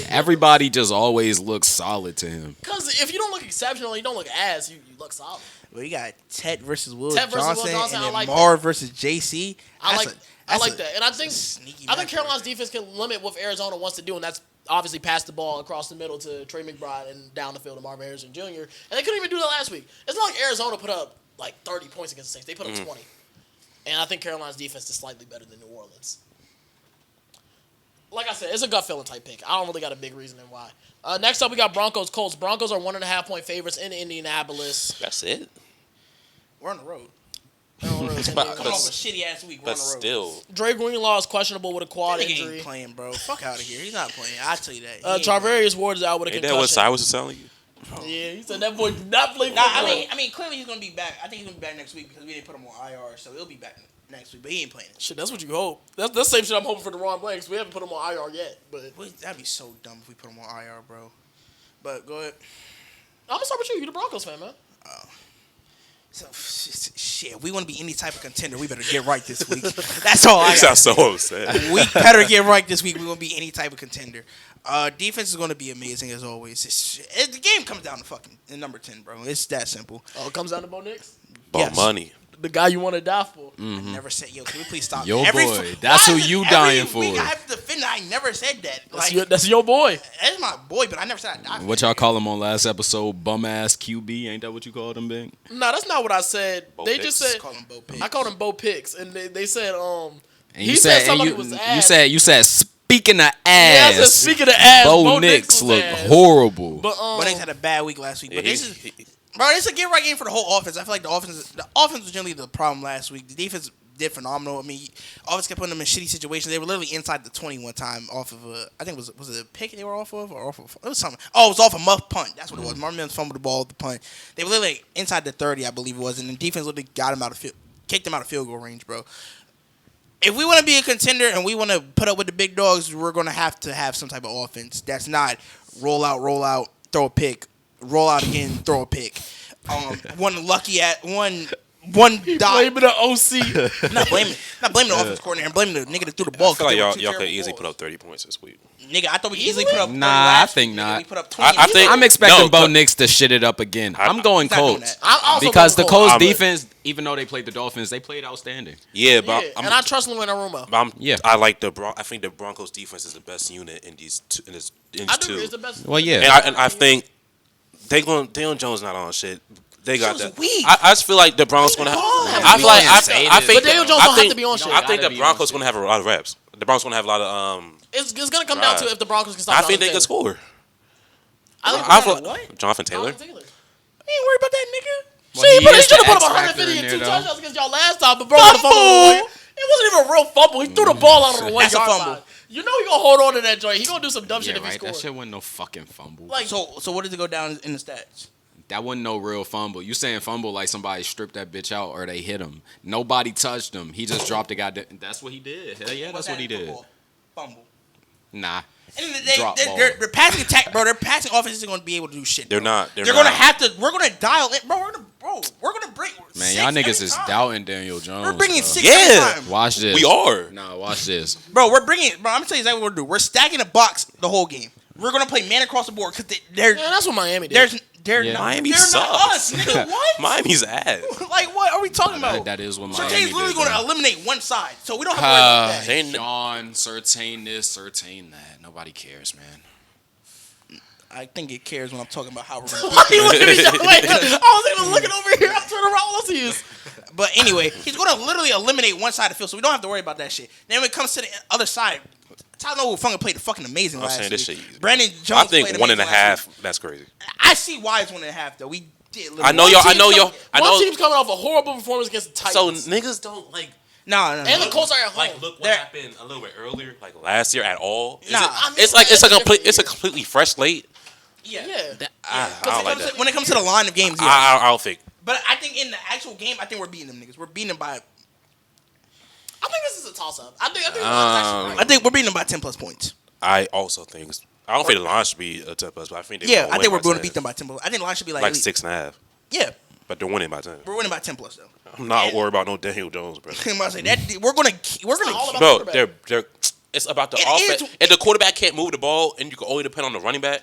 Everybody just always looks solid to him. Because if you don't look exceptional, you don't look ass. You look solid. Well, you got Ted versus Will Ted versus Johnson, Will Johnson, and I then like Marv that. versus JC. I like that, and I think sneaky I think matchup. Carolina's defense can limit what Arizona wants to do, and that's obviously pass the ball across the middle to Trey McBride and down the field to Marvin Harrison Jr. And they couldn't even do that last week. It's not like Arizona put up like 30 points against the Saints. They put up 20, and I think Carolina's defense is slightly better than New Orleans. Like I said, it's a gut feeling type pick. I don't really got a big reason why. Next up, we got Broncos Colts. Broncos are 1.5 point favorites in Indianapolis. That's it. We're on the road. Coming Coming off a shitty ass week. We're But on the road. still, Dre Greenlaw is questionable with a quad That nigga injury. ain't playing, bro. Fuck out of here. He's not playing. I tell you that. He ain't playing. Charvarius Ward is out with a ain't that what concussion. Cyrus was telling you? Yeah, he said that boy did not play Nah, football. I mean, clearly he's gonna be back. I think he's gonna be back next week because we didn't put him on IR, so he'll be back next week. But he ain't playing. Shit, that's what you hope. That's the same shit I'm hoping for Deron Blanks. We haven't put him on IR yet, but Boy, that'd be so dumb if we put him on IR, bro. But go ahead. I'm gonna start with you. You the Broncos fan, man. So shit, we want to be any type of contender. We better get right this week. That's all I You got. sound so upset. We better get right this week. We want to be any type of contender. Defense is going to be amazing as always. The game comes down to fucking number 10, bro. It's that simple. Oh, it comes down to Bo Nix, About money. the guy you want to die for. I never said, yo, can we please stop? Yo, Every boy. fu- That's why who is it you every dying for. week I have to defend that. I never said that. That's your boy. That's my boy, but I never said I What y'all call him on last episode? Bum ass QB. Ain't that what you called him, Bing? No, that's not what I said. Bo They Picks. just said call him Bo Picks. I called him Bo Picks, and they said And he you said said, somebody and was you ass. said speaking of Yeah, I said ass. speaking of ass, Bo Nix Nix was looked ass. horrible. But Bo Nix had a bad week last week. But Yeah, this is, bro, it's a get right game for the whole offense. I feel like the offense was generally the problem last week. The defense did phenomenal. I mean, offense kept putting them in shitty situations. They were literally inside the 20 one time off of I think was it a pick they were off of or off of? It was something. Oh, it was off a muff punt. That's what it was. Marvin Mims fumbled the ball at the punt. They were literally inside the 30, I believe it was, and the defense literally got him kicked them out of field goal range, bro. If we want to be a contender and we want to put up with the big dogs, we're going to have some type of offense that's not roll out, throw a pick, roll out again, throw a pick. One lucky at one dot. blaming the OC. I'm not blaming the offense coordinator. I'm blaming the nigga that threw the ball. I feel like 'cause they y'all were could two easily terrible put up 30 points this week. balls. Nigga, I thought we could easily put up 30 Nah, I last think week. not. Nigga, we put up 20. I think- I'm expecting No, Bo but- Nix to shit it up again. I'm going He's not doing Colts. that. I'm also Because the going Colts I'm- defense, even though they played the Dolphins, they played outstanding. Yeah, but Yeah, and I trust Lou Anarumo. Yeah. I like I think the Broncos defense is the best unit in these two. I do. It's the best. Well, yeah. And I think Daniel Jones not on shit. They got Jones that. weak. I just feel like the Broncos gonna have. I feel like I think. But Daniel Jones don't have to be on shit. I think Gotta the be Broncos on gonna have a lot of reps. The Broncos gonna have a lot of It's gonna come down to Right. if the Broncos can stop. I think they Jonathan can Taylor. score. I think I Jonathan feel what? Jonathan Taylor. Taylor. I ain't worried about that nigga. Well, See, he but he is should have the put up X factor 150 in and there, 2 though. touchdowns against y'all last time, but bro, the fumble. Fumble. It wasn't even a real fumble. He threw the ball out on the 1 That's a yard fumble. line. You know he gonna hold on to that joint. He gonna do some dumb Yeah, shit if he right. That scores. shit wasn't no fucking fumble. Like, So what does it go down in the stats? That wasn't no real fumble. You saying fumble like somebody stripped that bitch out or they hit him. Nobody touched him. He just dropped the guy. That's what he did. Hell yeah, that's what he did. Fumble. Nah. End of the day, Drop ball. their passing attack, bro. Their passing offense isn't going to be able to do shit. They're bro. not. They're gonna not. have to. We're gonna dial it, bro. We're gonna bring. Man, six y'all niggas every is time. doubting Daniel Jones. We're bringing bro. 6 Yeah. every time. Watch this. We are. Nah, watch this. Bro, we're bringing. Bro, I'm gonna tell you exactly what we're gonna do. We're stacking the box the whole game. We're gonna play man across the board because yeah, that's what Miami did. they're Yeah. not. Miami they're not sucks. us, nigga. What? Miami's ass. Like what are we talking about? That is what Surtain's Miami literally did. going to though. eliminate one side, so we don't have to worry about that. They- Sean, Surtain this, Surtain that. Nobody cares, man. I think it cares when I'm talking about how we're going to Why you looking at your way? I was even looking over here. I turned around. What else he is? But anyway, he's going to literally eliminate one side of the field, so we don't have to worry about that shit. Then when it comes to the other side, Tyler fucking played fucking amazing I'm last saying week. this shit easy. Brandon Jones I think played 1.5. amazing last week. That's crazy. I see why it's 1.5 though. We did. I know y'all. I know y'all. I One know. team's coming off a horrible performance against the So Titans. niggas don't like. No. And the Colts are at home. Like, look what They're- happened a little bit earlier, like last year at all. Is Nah. it- I mean, it's like it's a different it's a year. completely fresh slate. Yeah. I don't like that. When it comes to the line of games, yeah. I don't think. But I think in the actual game, I think we're beating them niggas. We're beating them by. I think this is a toss-up. I think the line's actually right. I think we're beating them by 10 plus points. I also think. I don't think the line should be a 10 plus, but I think I think we're going to beat them by 10 plus. I think the line should be like 6.5. Yeah, But they're winning by 10. we're winning by 10 plus though. I'm not worried about no Daniel Jones, bro. I'm about to say that we're gonna all about Bro, the quarterback. they're it's about the It offense. is- If the quarterback can't move the ball and you can only depend on the running back,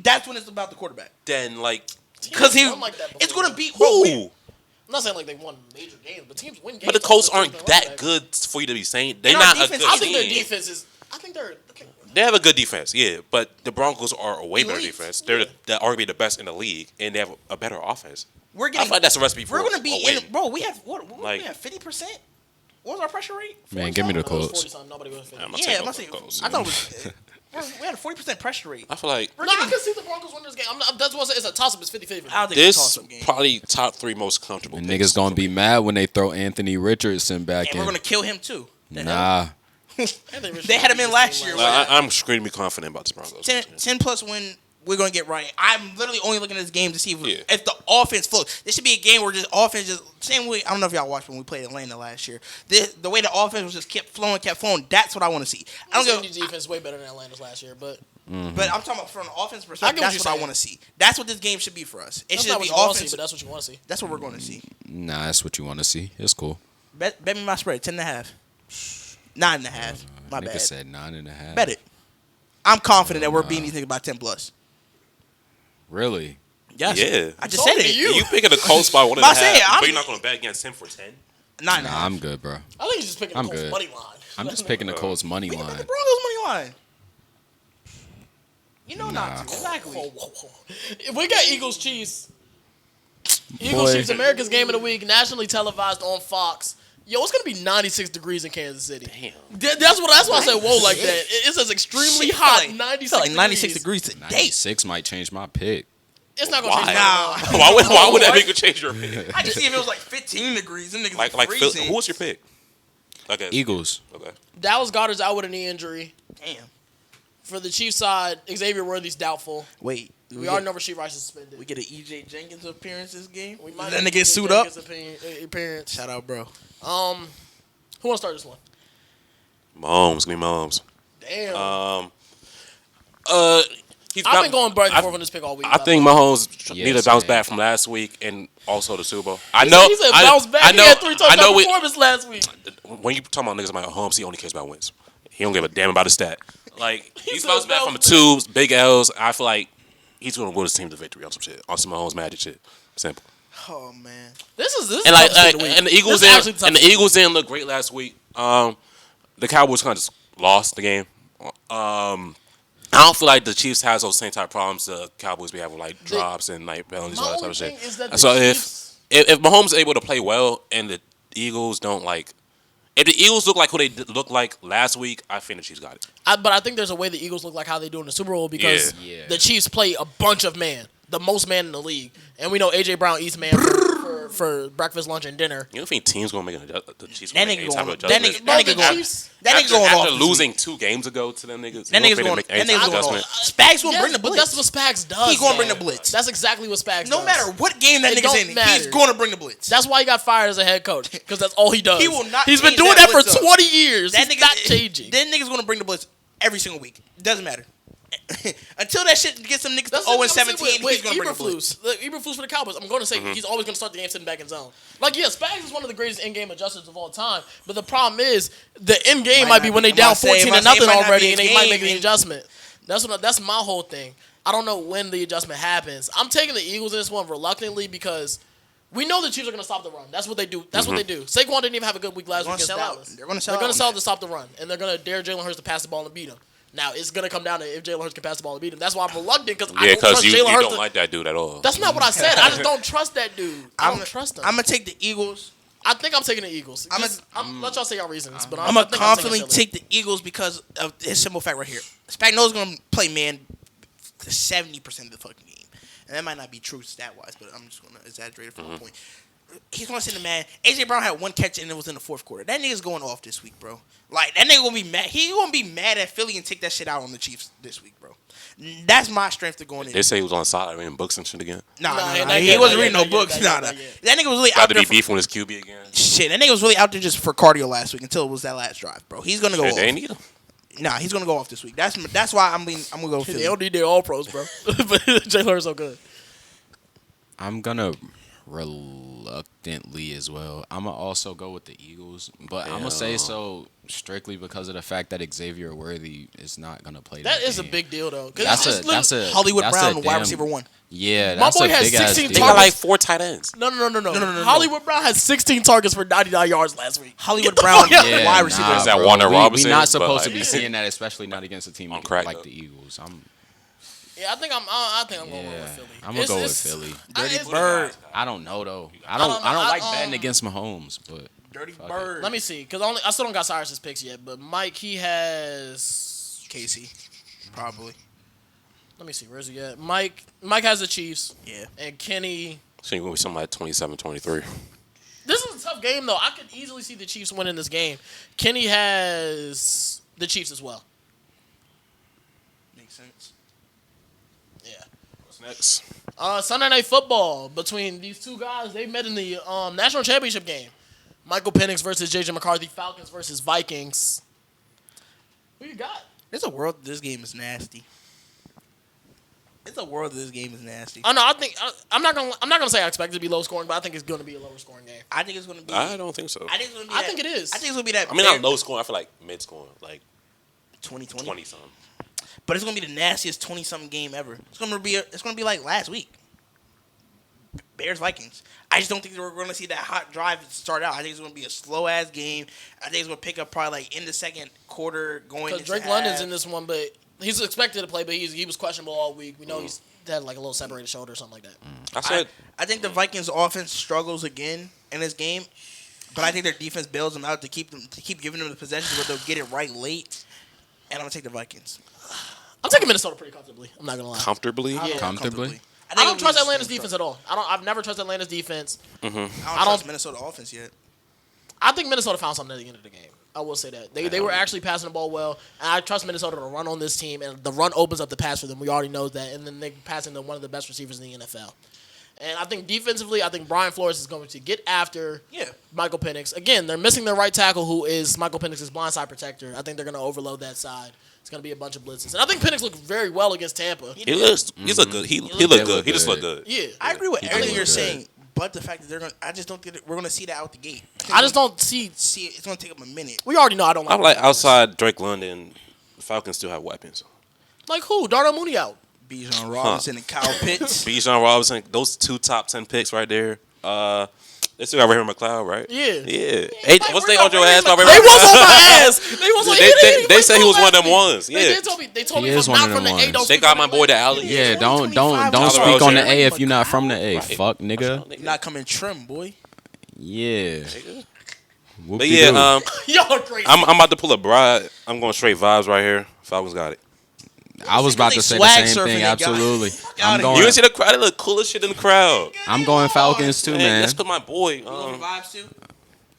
That's when it's about the quarterback. then like Because Teams won like that it's before. going to beat who? who? I'm not saying like they won major games, but teams win games. But the Colts off aren't the that running back. good for you to be saying they're And our not a defense- good I think their team. defense is. I think they're. They have a good defense, yeah, but the Broncos are a way better Elite. defense. They're arguably the best in the league, and they have a better offense. We're I getting. feel like that's a recipe for We're going to be a win. in. Bro, we have what? Like- we have 50%. What was our pressure rate? Man, give me the It was Colts. 40-something. Nobody was 50. I'm gonna Yeah, take I'm the about to say. Broncos. I thought it was. We had a 40% pressure rate. I feel like No, I can see the Broncos win this game. That's what I said. It's a toss-up. It's 50-50. I don't think it's a this toss-up game. probably top 3 most comfortable. And picks niggas gonna for be me. mad when they throw Anthony Richardson back And we're in. going to kill him too. The hell? Nah, They had him in last year. I'm extremely confident about this Broncos. 10 plus win, we're going to get right. I'm literally only looking at this game to see Yeah. if the offense flows. This should be a game where just offense just, same way, I don't know if y'all watched when we played Atlanta last year. The way the offense was just kept flowing. That's what I want to see. I don't Sandy's give, defense is way better than Atlanta's last year, but but I'm talking about from an offense I perspective, get what that's you're what I saying. want to see. That's what this game should be for us. It that's should not be what you want to see. offense. But that's what you want to see. That's what we're going to see. nah, that's what you want to see. It's cool. Bet me my spread, 10.5. 9.5. My Nigga bad. said 9.5. Bet it. I'm confident that we're beating these niggas by 10 plus. Really? Yes. Yeah. I just said Talking it. to you. You picking the Colts by 1.5, I'm saying, but you're not going to bet against him for 10. 9.5. Nah, I'm good, bro. I think he's just picking the I'm Colts good. money line. I'm just picking the Colts money We can bet the line. Broncos money line. You know not Nah. to. Exactly. Whoa, whoa, whoa. If we got Eagles Chiefs, Boy. Chiefs America's game of the week, nationally televised on Fox. Yo, it's gonna be 96 degrees in Kansas City. Damn. That's why I said whoa like that. It says extremely Shit, hot, felt 96 felt like degrees. 96 degrees today. 96 might change my pick. It's not gonna Why? change. Nah. Why would that make you change your pick? I just see if it was like 15 degrees. Them niggas like freezing. who was your pick? Okay. Eagles. Okay. Dallas Goedert's out with a knee injury. Damn. For the Chiefs side, Xavier Worthy's doubtful. Wait. We already know Rasheed Rice is suspended. We get an EJ Jenkins appearance this game. We might That get nigga E.J. suit up. Jenkins appearance. Shout out, bro. Who wants to start this one? Mahomes. Give me Mahomes. Damn. I've been going back and forth on this pick all week. I think Mahomes Yeah, need to bounce same. back from last week and also the Super Bowl. I He know. said I bounce back. I know. He had 3 I touchdown know. performance last week. When you talking about niggas like Mahomes, he only cares about wins. He don't give a damn about his stat. Like he's said bounced back from bounce two big L's. I feel like he's gonna will his team to victory on some shit, on some Mahomes magic shit. Simple. Oh, man. This is And like, toughest pick of the week. and the Eagles This is actually the toughest didn't look great last week. The Cowboys kind of just lost the game. I don't feel like the Chiefs has those same type of problems the Cowboys be having, like drops and like penalties, My all that type only of shit. thing is that the So Chiefs- if Mahomes is able to play well and the Eagles don't like, if the Eagles look like who they looked like last week, I think the Chiefs got it. But I think there's a way the Eagles look like how they do in the Super Bowl because Yeah. the Chiefs play a bunch of man, the most man in the league, and we know AJ Brown eats man for breakfast, lunch, and dinner. You don't think teams gonna make the Chiefs That gonna make nigga any type of going- that adjustment? nigga- that nigga The going- Chiefs- That nigga going after off. this losing week. 2 games ago to them niggas. That you nigga's don't think they going. make That any type nigga's of going. adjustment? Spags gonna Yes, bring the but blitz. that's what Spags does. He gonna though. bring the blitz. That's exactly what Spags No does. matter what game that It nigga's don't in, matter. he's going to bring the blitz. That's why he got fired as a head coach because that's all he does. He will not He's been change doing that that for blitz up. 20 years. That He's nigga not changing. Then niggas going to bring the blitz every single week. Doesn't matter. Until that shit gets some niggas to 0-17, he's going to bring the blitz. Eberflus for the Cowboys. I'm going to say he's always going to start the game sitting back in zone. Like, yeah, Spags is one of the greatest in-game adjusters of all time. But the problem is the in-game might be when they down 14 to nothing already and they might make the adjustment. That's my whole thing. I don't know when the adjustment happens. I'm taking the Eagles in this one reluctantly because we know the Chiefs are going to stop the run. That's what they do. That's what they do. Saquon didn't even have a good week last week against Dallas. They're going to sell They're going to stop the run, and they're going to dare Jalen Hurts to pass the ball and beat him. Now, it's going to come down to if Jalen Hurts can pass the ball and beat him. That's why I'm reluctant because I Yeah, don't trust because you Jalen Hurts. don't like that dude at all. That's not what I said. I just don't trust that dude. I don't trust him. I'm going to take the Eagles. I think I'm taking the Eagles. I'm let y'all say y'all reasons, but I'm going to confidently take the Eagles because of his simple fact right here. Spagnuolo's going to play man 70% of the fucking game. And that might not be true stat-wise, but I'm just going to exaggerate it for a point. he's gonna send the man. AJ Brown had one catch and it was in the fourth quarter. That nigga's going off this week, bro. Like that nigga gonna be mad. He gonna be mad at Philly and take that shit out on the Chiefs this week, bro. That's my strength to going in. They say he was on the side reading books and shit again. Nah, not he yet, wasn't not reading yet, no books. not Nah. yet. That nigga was really About out to there. be beefing with his QB again. Shit, that nigga was really out there just for cardio last week until it was that last drive, bro. He's gonna go Shit, off. they need him. Nah, he's gonna go off this week. That's why I'm gonna go They Philly. don't need their all pros, bro. But Jalen so good. I'm gonna reluctantly as well. I'm gonna also go with the Eagles, but I'm gonna say so strictly because of the fact that Xavier Worthy is not gonna play. That is a game. big deal, though. 'Cause That's a Hollywood that's Brown, a wide damn- receiver 1. Yeah, My that's boy a has big ass 16 deal. They got like 4 tight ends. No. No. Hollywood Brown had 16 targets for 99 yards last week. Hollywood Get the Brown, fuck out. Yeah, wide receiver. Is that bro. Warner we Robinson? not But, supposed to like- be seeing that, especially not against a team On crack, like though. the Eagles. Yeah, I think I'm going Yeah, with Philly. I'm gonna go with Philly. Dirty Bird. I don't know though. I don't don't know. like betting against Mahomes, but Dirty Fuck Bird. Let me see, because I still don't got Cyrus's picks yet. But Mike, he has. Casey, probably. Let me see, where's he at? Mike has the Chiefs. Yeah. And Kenny. So you're going to be something like 27-23. This is a tough game, though. I could easily see the Chiefs winning this game. Kenny has the Chiefs as well. Makes sense. Yeah. What's next? Sunday Night Football between these two guys. They met in the national championship game. Michael Penix versus J.J. McCarthy. Falcons versus Vikings. Who you got? There's a world that this game is nasty. It's a world that this game is nasty. Oh no, I'm not gonna say I expect it to be low scoring, but I think it's gonna be a lower scoring game. I think it's gonna be. I don't think so. I think it's gonna be. I that- think it is. I think it's gonna be that. I mean, not low scoring. I feel like mid scoring, like 2020. 20 something. But it's gonna be the nastiest 20-something game ever. It's gonna be like last week. Bears Vikings. I just don't think we're gonna see that hot drive start out. I think it's gonna be a slow ass game. I think it's gonna pick up probably like in the second quarter going. Because into Drake half. London's in this one, but he's expected to play, but he was questionable all week. We know he's had like a little separated shoulder or something like that. I said I think the Vikings offense struggles again in this game, but I think their defense bails them out to keep giving them the possessions where they'll get it right late. And I'm gonna take the Vikings. I'm taking Minnesota pretty comfortably. I'm not gonna lie. comfortably. Yeah. Comfortably? I don't trust Atlanta's defense at all. I've never trusted Atlanta's defense. I don't trust Minnesota offense yet. I think Minnesota found something at the end of the game. I will say that. They were actually passing the ball well. And I trust Minnesota to run on this team, and the run opens up the pass for them. We already know that. And then they're passing to one of the best receivers in the NFL. And I think defensively, I think Brian Flores is going to get after Michael Penix. Again, they're missing their right tackle, who is Michael Penix's blindside protector. I think they're going to overload that side. It's going to be a bunch of blitzes. And I think Penix looked very well against Tampa. He look good. He look good. He just look good. Yeah. I agree with He everything did you're look saying, but the fact that they're gonna, I just don't think that we're gonna see that out the gate. I just don't see. see it. It's gonna take them a minute. We already know I don't like. I'm like outside Drake London, the Falcons still have weapons. Like who? Darnell Mooney out. Bijan Robinson and Kyle Pitts. Bijan Robinson, those 2 top 10 picks right there. They still got Ray McLeod, right? Yeah. Yeah. Hey, what's they on your ass about Ray They was McLeod? on my ass. They was like, They said he was one of them ones. Yeah. They told He me is from one not of from the them A. ones. Don't They speak got on my the boy A. the alley. Yeah, don't 25 speak on the Rozier. A if you're not from the A. Right. Fuck, nigga. Not coming trim, boy. Yeah. But yeah, Y'all crazy. I'm about to pull a bride. I'm going straight vibes right here. Falcons got it. I was about to say the Swag same surfing thing. they got. Absolutely. Got it. You didn't see the crowd? They look cool as shit in the crowd. I'm going Falcons too, man. That's because my boy. Vibes too.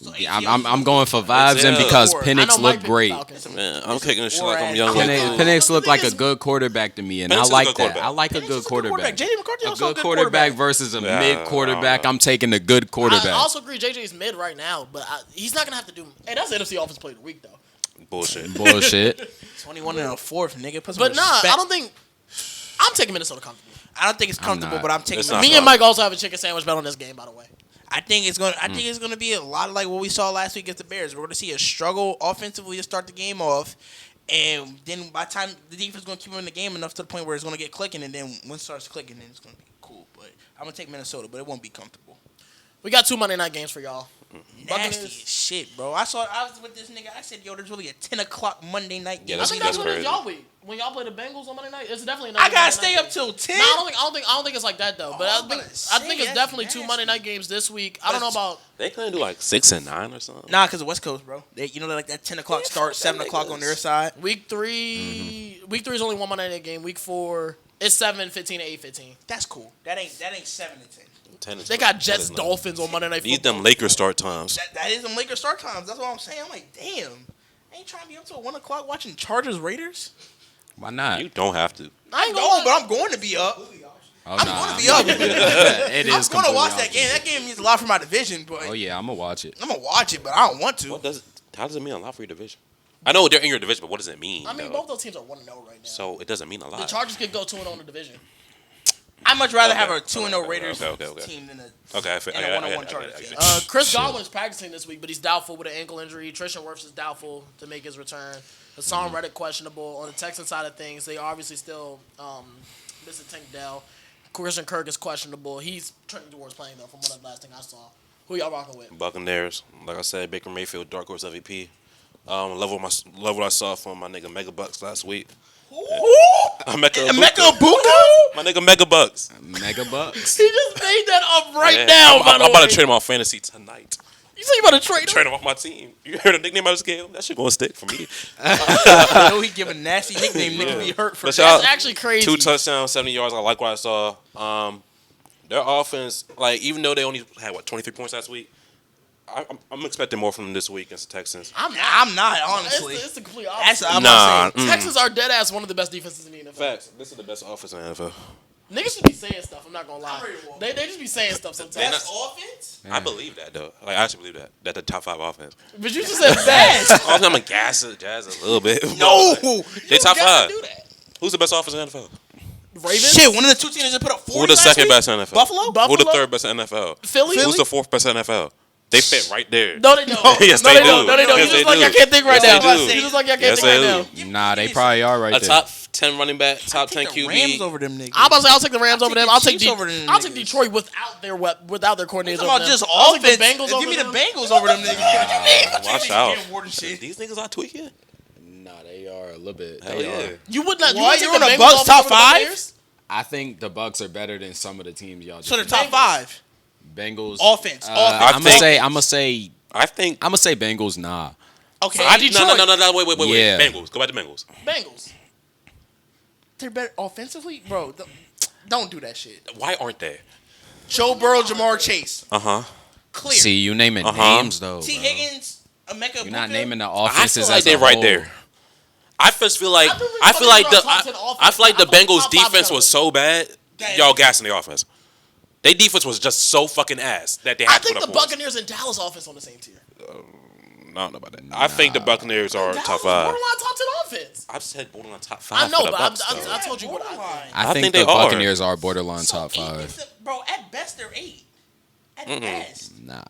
So Yeah, I'm going for vibes and because I know Penix Mike looked picked the great. Falcons. Man, I'm kicking this shit like I'm young. Penix looked like a good quarterback to me, and Penix I is a like good that. quarterback. I like a Penix good is a good quarterback. J.J. McCarthy A also good quarterback versus a Yeah, mid quarterback. I'm taking the good quarterback. I also agree JJ's mid right now, but he's not gonna have to do. Hey, that's the NFC Offensive Player of the Week though. Bullshit. Bullshit. 21 and a fourth, nigga. Put some But nah, respect. I don't think. I'm taking Minnesota comfortably. I don't think it's comfortable, not. but I'm taking. It's not. Me and Mike also have a chicken sandwich bet on this game, by the way. I think it's going. I think it's going to be a lot of like what we saw last week against the Bears. We're going to see a struggle offensively to start the game off, and then by the time the defense is going to keep them in the game enough to the point where it's going to get clicking, and then when it starts clicking, then it's going to be cool. But I'm going to take Minnesota, but it won't be comfortable. We got 2 Monday night games for y'all. Nasty Buccaneers. as shit, bro. I was with this nigga. I said, yo, there's really a 10 o'clock Monday night game. Yeah, I think that's that's what it is crazy. y'all week. When y'all play the Bengals on Monday night, it's definitely not. I gotta stay up till 10. No, I don't think it's like that though. But Oh, I think I'm gonna it's say, definitely that's 2 nasty. Monday night games this week. I don't know about. They couldn't do like 6 and 9 or something. Nah, because the West Coast, bro. They like that 10 o'clock start, 7 o'clock on their side. Week 3 is only 1 Monday night game. Week 4 It's 7-15 and 8-15. That's cool. That ain't 7 to 10. They got Jets Dolphins on Monday Night Football. These them Lakers start times. That is them Lakers start times. That's what I'm saying. I'm like, damn. I ain't trying to be up till 1 o'clock watching Chargers Raiders. Why not? You don't have to. I ain't going, going, but I'm going to be up. Oh, I'm going to be up. It is. I'm going to watch that completely game. That game means a lot for my division, but opposite. Oh yeah, I'm gonna watch it. I'm gonna watch it, but I don't want to. How does it mean a lot for your division? I know they're in your division, but what does it mean? I mean, though? both those teams are 1-0 right now. So it doesn't mean a lot. The Chargers could go 2-0 in the division. I'd much rather have a Okay. 2-0 Raiders Okay. team than a Okay, I feel- and I a got- 1-1 I Chargers got- I team. got- Chris Godwin's practicing this week, but he's doubtful with an ankle injury. Tristan Wirfs is doubtful to make his return. Hassan Reddick questionable. On the Texan side of things, they obviously still missing Tank Dell. Christian Kirk is questionable. He's trending towards playing, though, from what the last thing I saw. Who y'all rocking with? Buccaneers. Like I said, Baker Mayfield, dark horse MVP. Love what I saw from my nigga Mega Bucks last week. Mecca Buka? My nigga Mega Bucks. Mega bucks. He just made that up right Yeah, now, I'm about to trade him off fantasy tonight. You say you about to trade him? Trade him off my team. You heard a nickname out of scale? That shit gonna stick for me. I know he give a nasty nickname. Niggas be hurt for But that. y'all- That's actually crazy. 2 touchdowns, 70 yards. I like what I saw. Their offense, like even though they only had 23 points last week, I'm expecting more from them this week against the Texans. I'm not, honestly. It's the complete That's opposite. I'm Nah. not saying. Texans are dead ass one of the best defenses in the NFL. Facts. This is the best offense in the NFL. Niggas should be saying stuff. I'm not gonna lie. I'm ready to walk. They just be saying stuff sometimes. Best offense? I believe that though. Like I actually believe that. That the top 5 offense. But you just said best. I'm gonna gas the Jazz a little bit. No. They top 5. Do that. Who's the best offense in the NFL? Ravens. Shit, one of the two teams that put up 40 Who the last second week? best in the NFL? Buffalo? Who the Buffalo? third best in the NFL? Philly. Who's the 4th best in the NFL? They fit right there. No, they don't. Yes, no, they they don't. do. No, they don't. Yes, You just they like do. I can't think right Yes, now. they do. You just like I can't Yes, think right they now. do. Nah, they probably are right A there. top 10 running back, top 10 Take the QB. Rams over them niggas. I'm about to say I'll take the Rams over them. the I'll take Chiefs over them I'll take niggas. Detroit without their coordinators. Talking over about them. just I'll take offense. the Bengals over Give me the them. Bengals over them niggas. Watch out. Shit. These niggas are tweaking. Nah, they are a little bit. Hell They yeah. are. You would not. You What? would take You're the on the Bengals Bucks over top the 5? Buccaneers? I think the Bucks are better than some of the teams y'all just So they're named. top 5. Bengals. Offense. I'm Offense. gonna say I think. Bengals. Nah. Okay. No. Wait. Yeah. Bengals. Go back to Bengals. Bengals. They're better offensively? Bro, don't do that shit. Why aren't they? Joe Burrow, Jamar Chase. Clear. See, you naming names though. T. bro. Higgins, Emeka You're not Buka. naming the I offenses feel like as they're a right whole. there. I just feel like I feel like the top 10 offense. I feel like the I thought Bengals top 5 defense was was so bad. Y'all gassing the offense. Their defense was just so fucking ass that they I had to think put the up points. Buccaneers and Dallas offense on the same tier. I don't know about that. I think the Buccaneers are Dallas top is 5. borderline top 10 offense. I've said borderline top 5. I know, for the but Bucks, though. I told you what I think. I think they the are. Buccaneers are borderline top 5. Bro, at best they're 8. At best. Nah.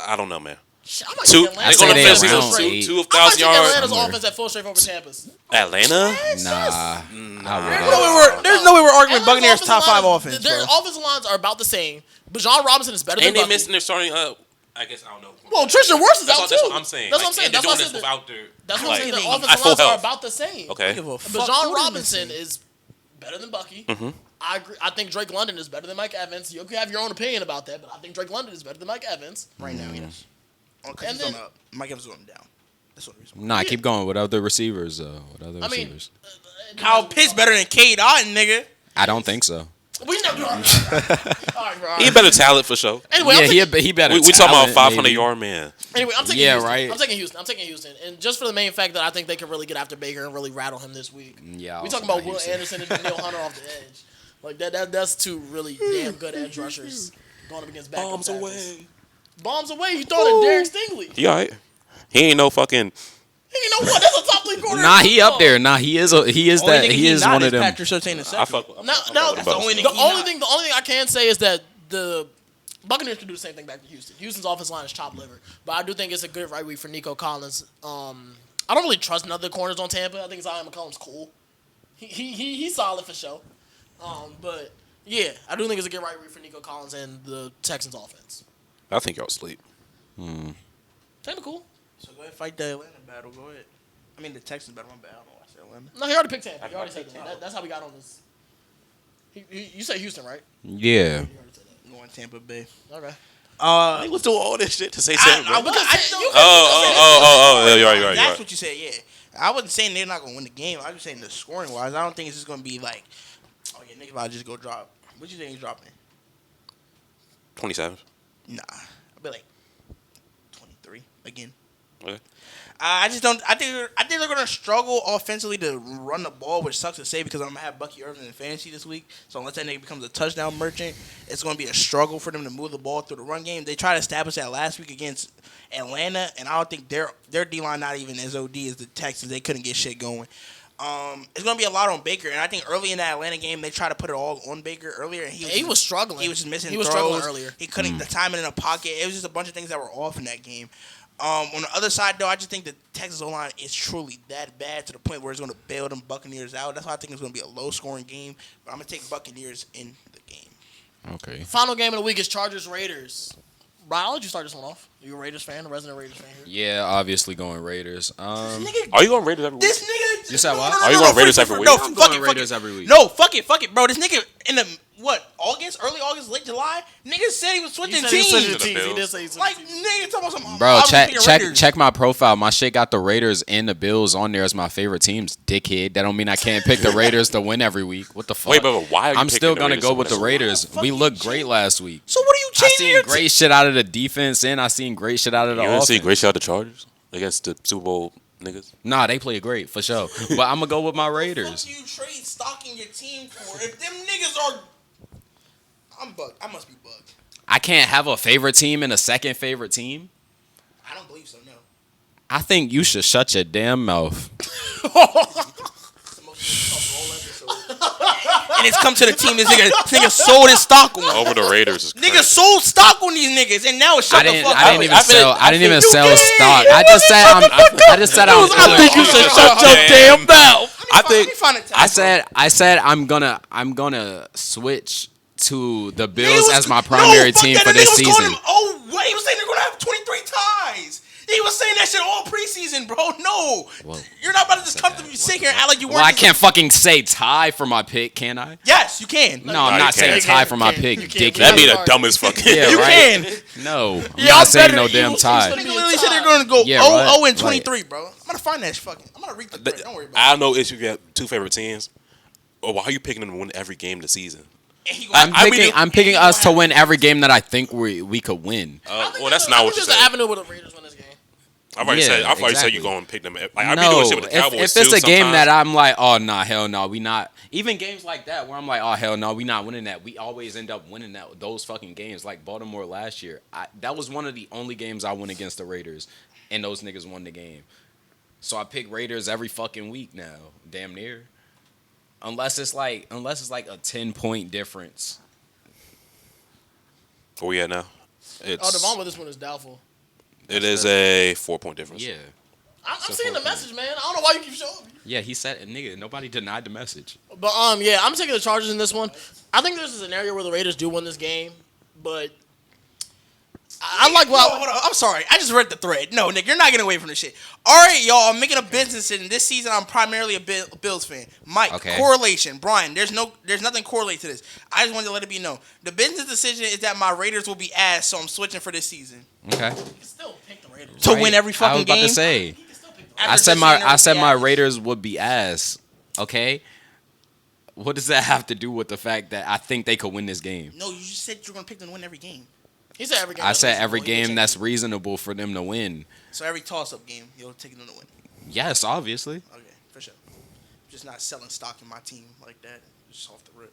I don't know, man. Shit, I might Two. take They're Atlanta's going to they finish offense around season full straight. eight. 2 of I might 1,000 take yards. Atlanta's offense at full straight over Tampa's. Atlanta? Nah. There's no way we're arguing Atlanta's Buccaneers offensive top 5 line- offense, Their bro. offensive lines are about the same, but John Robinson is better than And they Bucky. missing their starting I guess I don't know. Well, Tristan Wirfs is That's out what too. I'm saying. That's what I'm Like, saying. and That's they're why I doing said this that. without their. That's what I'm saying. The at offensive full lines are health. about the same. Okay. But John Robinson is better than Bucky. I agree. I think Drake London is better than Mike Evans. You can have your own opinion about that, but I think Drake London is better than Mike Evans. Right now, yes. Okay, And he's then- on up. Mike Evans is on down. That's what reason. Nah, keep going with other receivers though. With other I mean, receivers. Kyle Pitts better than Cade Otton, nigga. I don't think so. we never. All right, bro. He better talent for sure. Anyway, Yeah, I'm taking, he better. We talking about talent, 500 maybe. yard man. anyway, I'm taking Yeah, Houston. right. I'm taking Houston, and just for the main fact that I think they can really get after Baker and really rattle him this week. Yeah, we also talking about got Will Houston. Anderson and Daniil Hunter off the edge. Like that's two really damn good edge rushers going up against backup Bombs tackles. away. Bombs away. You throwing at Derek Stingley. He all right. He ain't no fucking. You know what? That's a top league corner. Nah, he up there. Nah, he is. He is that. He is one of them. Patrick Surtain the I second. fuck. No, I no. fuck with The Bucks, only though. thing I can say is that the Buccaneers can do the same thing back to Houston. Houston's offense line is chopped liver, but I do think it's a good right week for Nico Collins. I don't really trust none of the corners on Tampa. I think Zion McCollum's cool. He's solid for sure. But yeah, I do think it's a good right week for Nico Collins and the Texans offense. I think y'all sleep. Tampa cool. So go ahead and fight the Atlanta battle. Go ahead. I mean, the Texans battle. My bad. I don't know why I said Atlanta. No, he already picked Tampa. He already said that. That's how we got on this. You said Houston, right? Yeah. You already said that. Going Tampa Bay. Okay. He was doing all this shit to say Tampa. I wasn't- I know- Oh, you're right. That's what you said, yeah. I wasn't saying they're not going to win the game. I was just saying the scoring wise. I don't think it's just going to be like Nick about to just go drop. What you think he's dropping? 27. Nah, I'll be like 23 again. Okay. I just don't. I think they're gonna struggle offensively to run the ball, which sucks to say because I'm gonna have Bucky Irvin in fantasy this week. So unless that nigga becomes a touchdown merchant, it's gonna be a struggle for them to move the ball through the run game. They tried to establish that last week against Atlanta, and I don't think their D line not even as OD as the Texans. They couldn't get shit going. It's gonna be a lot on Baker, and I think early in that Atlanta game they tried to put it all on Baker earlier, and he was struggling. He was just missing. He was throws. struggling earlier. He couldn't the timing in the pocket. It was just a bunch of things that were off in that game. On the other side, though, I just think the Texas O-line is truly that bad to the point where it's going to bail them Buccaneers out. That's why I think it's going to be a low-scoring game. But I'm going to take Buccaneers in the game. Okay. Final game of the week is Chargers-Raiders. Brian, I'll let you start this one off. Are you a Raiders fan, a resident Raiders fan here? Yeah, obviously going Raiders. Are you going Raiders every week? This nigga. You said what? Are you going Raiders every week? No, I'm fuck going it, Raiders fuck it. every week. No, fuck it, bro. This nigga in the early August, late July, nigga said he was switching He said he was switching teams. teams. He Bills. did say he was Like, switching teams. nigga talking about something. Bro, check my profile. My shit got the Raiders and the Bills on there as my favorite teams. Dickhead. That don't mean I can't pick the Raiders to win every week. What the fuck? Wait, but why are you I'm picking still the gonna Raiders go to with win the this Raiders. Fuck We you, looked shit. great last week. So what are you I changing seen your great shit out of the defense and I seen great shit out of the You didn't offense. see great shot the Chargers against the Super Bowl niggas? Nah, they played great for sure. But I'm gonna go with my Raiders. What do you trade stock in your team for? If them niggas are, I'm bugged. I must be bugged. I can't have a favorite team and a second favorite team. I don't believe so. No. I think you should shut your damn mouth. It's the most all episode. And it's come to the team. This nigga sold his stock on. Over the Raiders is crazy. Nigga sold stock on these niggas, and now it's shut the fuck up. I didn't even sell. I didn't even You sell did. stock. I just said I just said I think you should shut your damn mouth. I said I'm gonna switch to the Bills as my primary team for this season. Wait, he was saying they're gonna have 23 ties. He was saying that shit all preseason, bro. No, Well, you're not about to just come to me sit here and act like you weren't. Well, I can't fucking say tie for my pick, can I? Yes, you can. No, you I'm not saying can't. tie for my You pick, can't. dickhead. That'd be the Sorry. dumbest fucking. Yeah, You right? can. No, I'm Yeah, not I'm saying better no than damn you. tie. She's Nigga be a literally said tie. they're gonna go Yeah, 0 right. and 23, bro. I'm gonna find that fucking. I'm gonna read the thread. Don't worry about I it. have no issue if you have two favorite teams. Or why are you picking them to win every game this season? And he gonna- I'm picking us to win every game that I think we could win. Well, that's not what you There's said. an avenue where the Raiders win this game. I've already Yeah, said. I've already said exactly. you go and pick them. Like, I be No, doing shit with the Cowboys if it's too a game sometimes. that I'm like, oh nah, hell no, we not. Even games like that where I'm like, oh hell no, we not winning that. We always end up winning those fucking games. Like Baltimore last year, that was one of the only games I won against the Raiders, and those niggas won the game. So I pick Raiders every fucking week now, damn near. Unless it's like a 10-point difference. Where we at now? Devon with this one is doubtful. It is a 4-point difference. Yeah. I'm seeing the message, man. I don't know why you keep showing me. Yeah, he said, nigga, nobody denied the message. But yeah, I'm taking the Chargers in this one. I think there's a scenario where the Raiders do win this game, but I like Hold on. I'm sorry. I just read the thread. No, Nick, you're not getting away from this shit. All right, y'all. I'm making a business decision. This season, I'm primarily a Bills fan. Mike, Okay. correlation. Brian, there's nothing correlate to this. I just wanted to let it be known. The business decision is that my Raiders will be ass, so I'm switching for this season Okay. You can still pick the Raiders. to Right. win every I fucking was about game. to say. You can still pick the After I said this my year, I said they'll my be ass. Raiders would be ass. Okay. What does that have to do with the fact that I think they could win this game? No, you just said you're gonna pick them to win every game. He said every game. I that's said reasonable. every He can game change that's it. reasonable for them to win. So every toss-up game, you'll take them to win. Yes, obviously. Okay, for sure. Just not selling stock in my team like that. Just off the rip.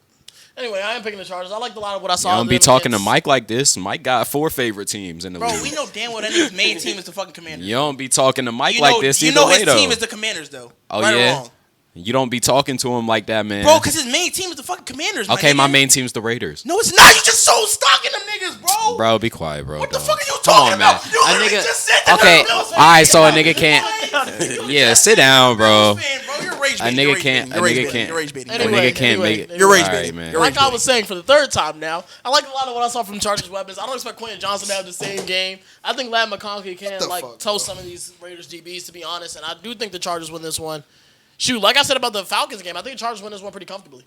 Anyway, I am picking the Chargers. I like a lot of what I You saw. don't be them talking to against- Mike like this. Mike got 4 favorite teams in the Bro, league. we know damn well that nigga's main team is the fucking Commanders. You don't be talking to Mike You like know, this you either know way his though. team is the Commanders, though. Oh, right yeah? or wrong. You don't be talking to him like that, man. Bro, because his main team is the fucking Commanders, Okay, my nigga. main team's the Raiders. No, it's not. You just sold stock in them niggas, bro. Bro, be quiet, bro. What the dog. fuck are you Come talking on, man. about? You A literally nigga. just said that Okay, they're Bills all right. So a fans. nigga can't. Yeah, sit down, bro. Fan, bro. You're rage A baiting. nigga You're rage can't. baiting. A You're rage nigga baiting. can't. You're rage baiting. A Anyway, nigga can't make it. You're rage All right, baiting. man. You're Like rage I was saying for the third time now, I like a lot of what I saw from Chargers weapons. I don't expect Quentin Johnson to have the same game. I think Ladd McConkey can the like fuck, toast some of these Raiders DBs, to be honest. And I do think the Chargers win this one. Shoot, like I said about the Falcons game, I think the Chargers win this one pretty comfortably.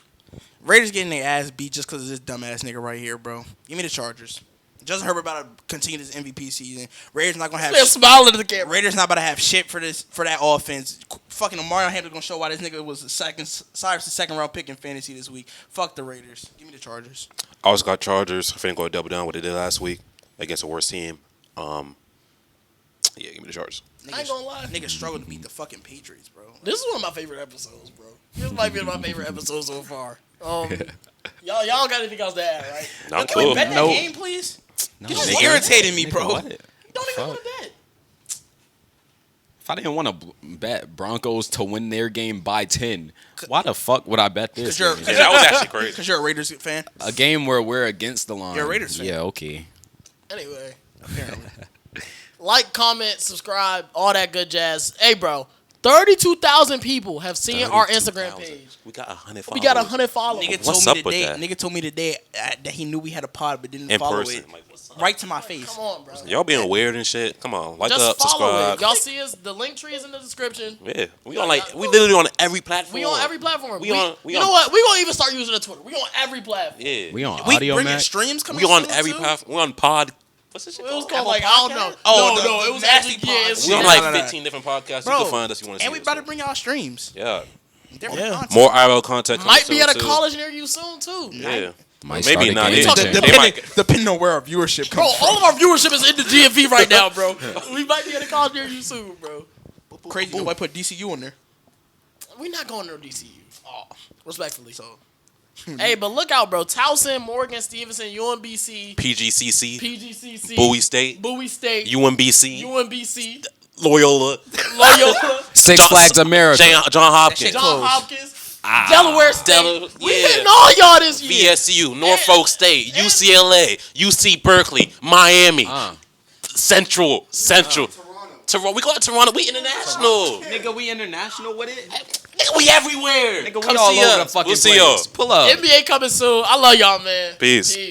Raiders getting their ass beat just because of this dumbass nigga right here, bro. Give me the Chargers. Justin Herbert about to continue this MVP season. Raiders not gonna have. They're smiling at the camera. Raiders not about to have shit for that offense. fucking Mario Hampton gonna show why this nigga was Cyrus' second round pick in fantasy this week. Fuck the Raiders. Give me the Chargers. I also got Chargers. I finna go double down what they did last week against a worse team. Yeah, give me the Chargers. I ain't gonna lie. Niggas struggle to beat the fucking Patriots, bro. This is one of my favorite episodes, bro. This might be my favorite episode so far. Y'all don't got anything else to add, right? I'm Can we cool. bet that Nope. game, please? No, You just nigga. irritated me, Nigga, bro. what? Don't even want to bet. If I didn't want to bet Broncos to win their game by 10, why the fuck would I bet this? 'Cause you're- game? Yeah, that was actually crazy. Because you're a Raiders fan. A game where we're against the line. You're a Raiders fan. Yeah, okay. Anyway, Apparently. like, comment, subscribe, all that good jazz. Hey, bro, 32,000 people have seen our Instagram 32,000. page. We got 100 We followers. got 100 followers. Nigga What's told up me with today. that? Nigga told me today that he knew we had a pod but didn't In follow person. it. Like, what's up? Right to my face. Come on, bro. Y'all being weird and shit. Come on, like Just up, follow subscribe. it. Y'all see us? The link tree is in the description. Yeah, we on we literally on every platform. We on every platform. We You on- know what? We gonna even start using the Twitter. We on every platform. Yeah, We on We audio, bringing Mac? streams coming we on soon, every too? platform. We on pod. What's this shit It was called? called Apple like I don't Podcast? know. Oh, no, it was nasty actually pod. We on No, like no, no. 15 different podcasts. Bro, You can find us. You want to see And we us. about to bring y'all streams. Yeah, Different Yeah. content. more IRL content. coming Might be soon, at a too. college near you soon too. Yeah, Might maybe start a not. game They, changer. they might. Depending on where our viewership Bro, comes from. all of our viewership is in the DMV right now, bro. We might be at a college near you soon, bro. Crazy. Nobody put DCU on there. We're not going to DCU. Oh, respectfully. So, hey, but look out, bro. Towson, Morgan, Stevenson, UMBC, PGCC, PGCC, Bowie State, Bowie State, UMBC, UMBC, Loyola, Loyola, Six Flags America. John Hopkins, Shit John close. Hopkins, Delaware State. Del- We yeah. hitting all y'all this year. VSU, Norfolk State, UCLA, UC Berkeley, Miami, Central. Toronto. We got Toronto. We international. Nigga, we international with it? Nigga, we everywhere. Nigga, we Come all see over the us. fucking We'll see place. y'all. Pull up. NBA coming soon. I love y'all, man. Peace. Peace.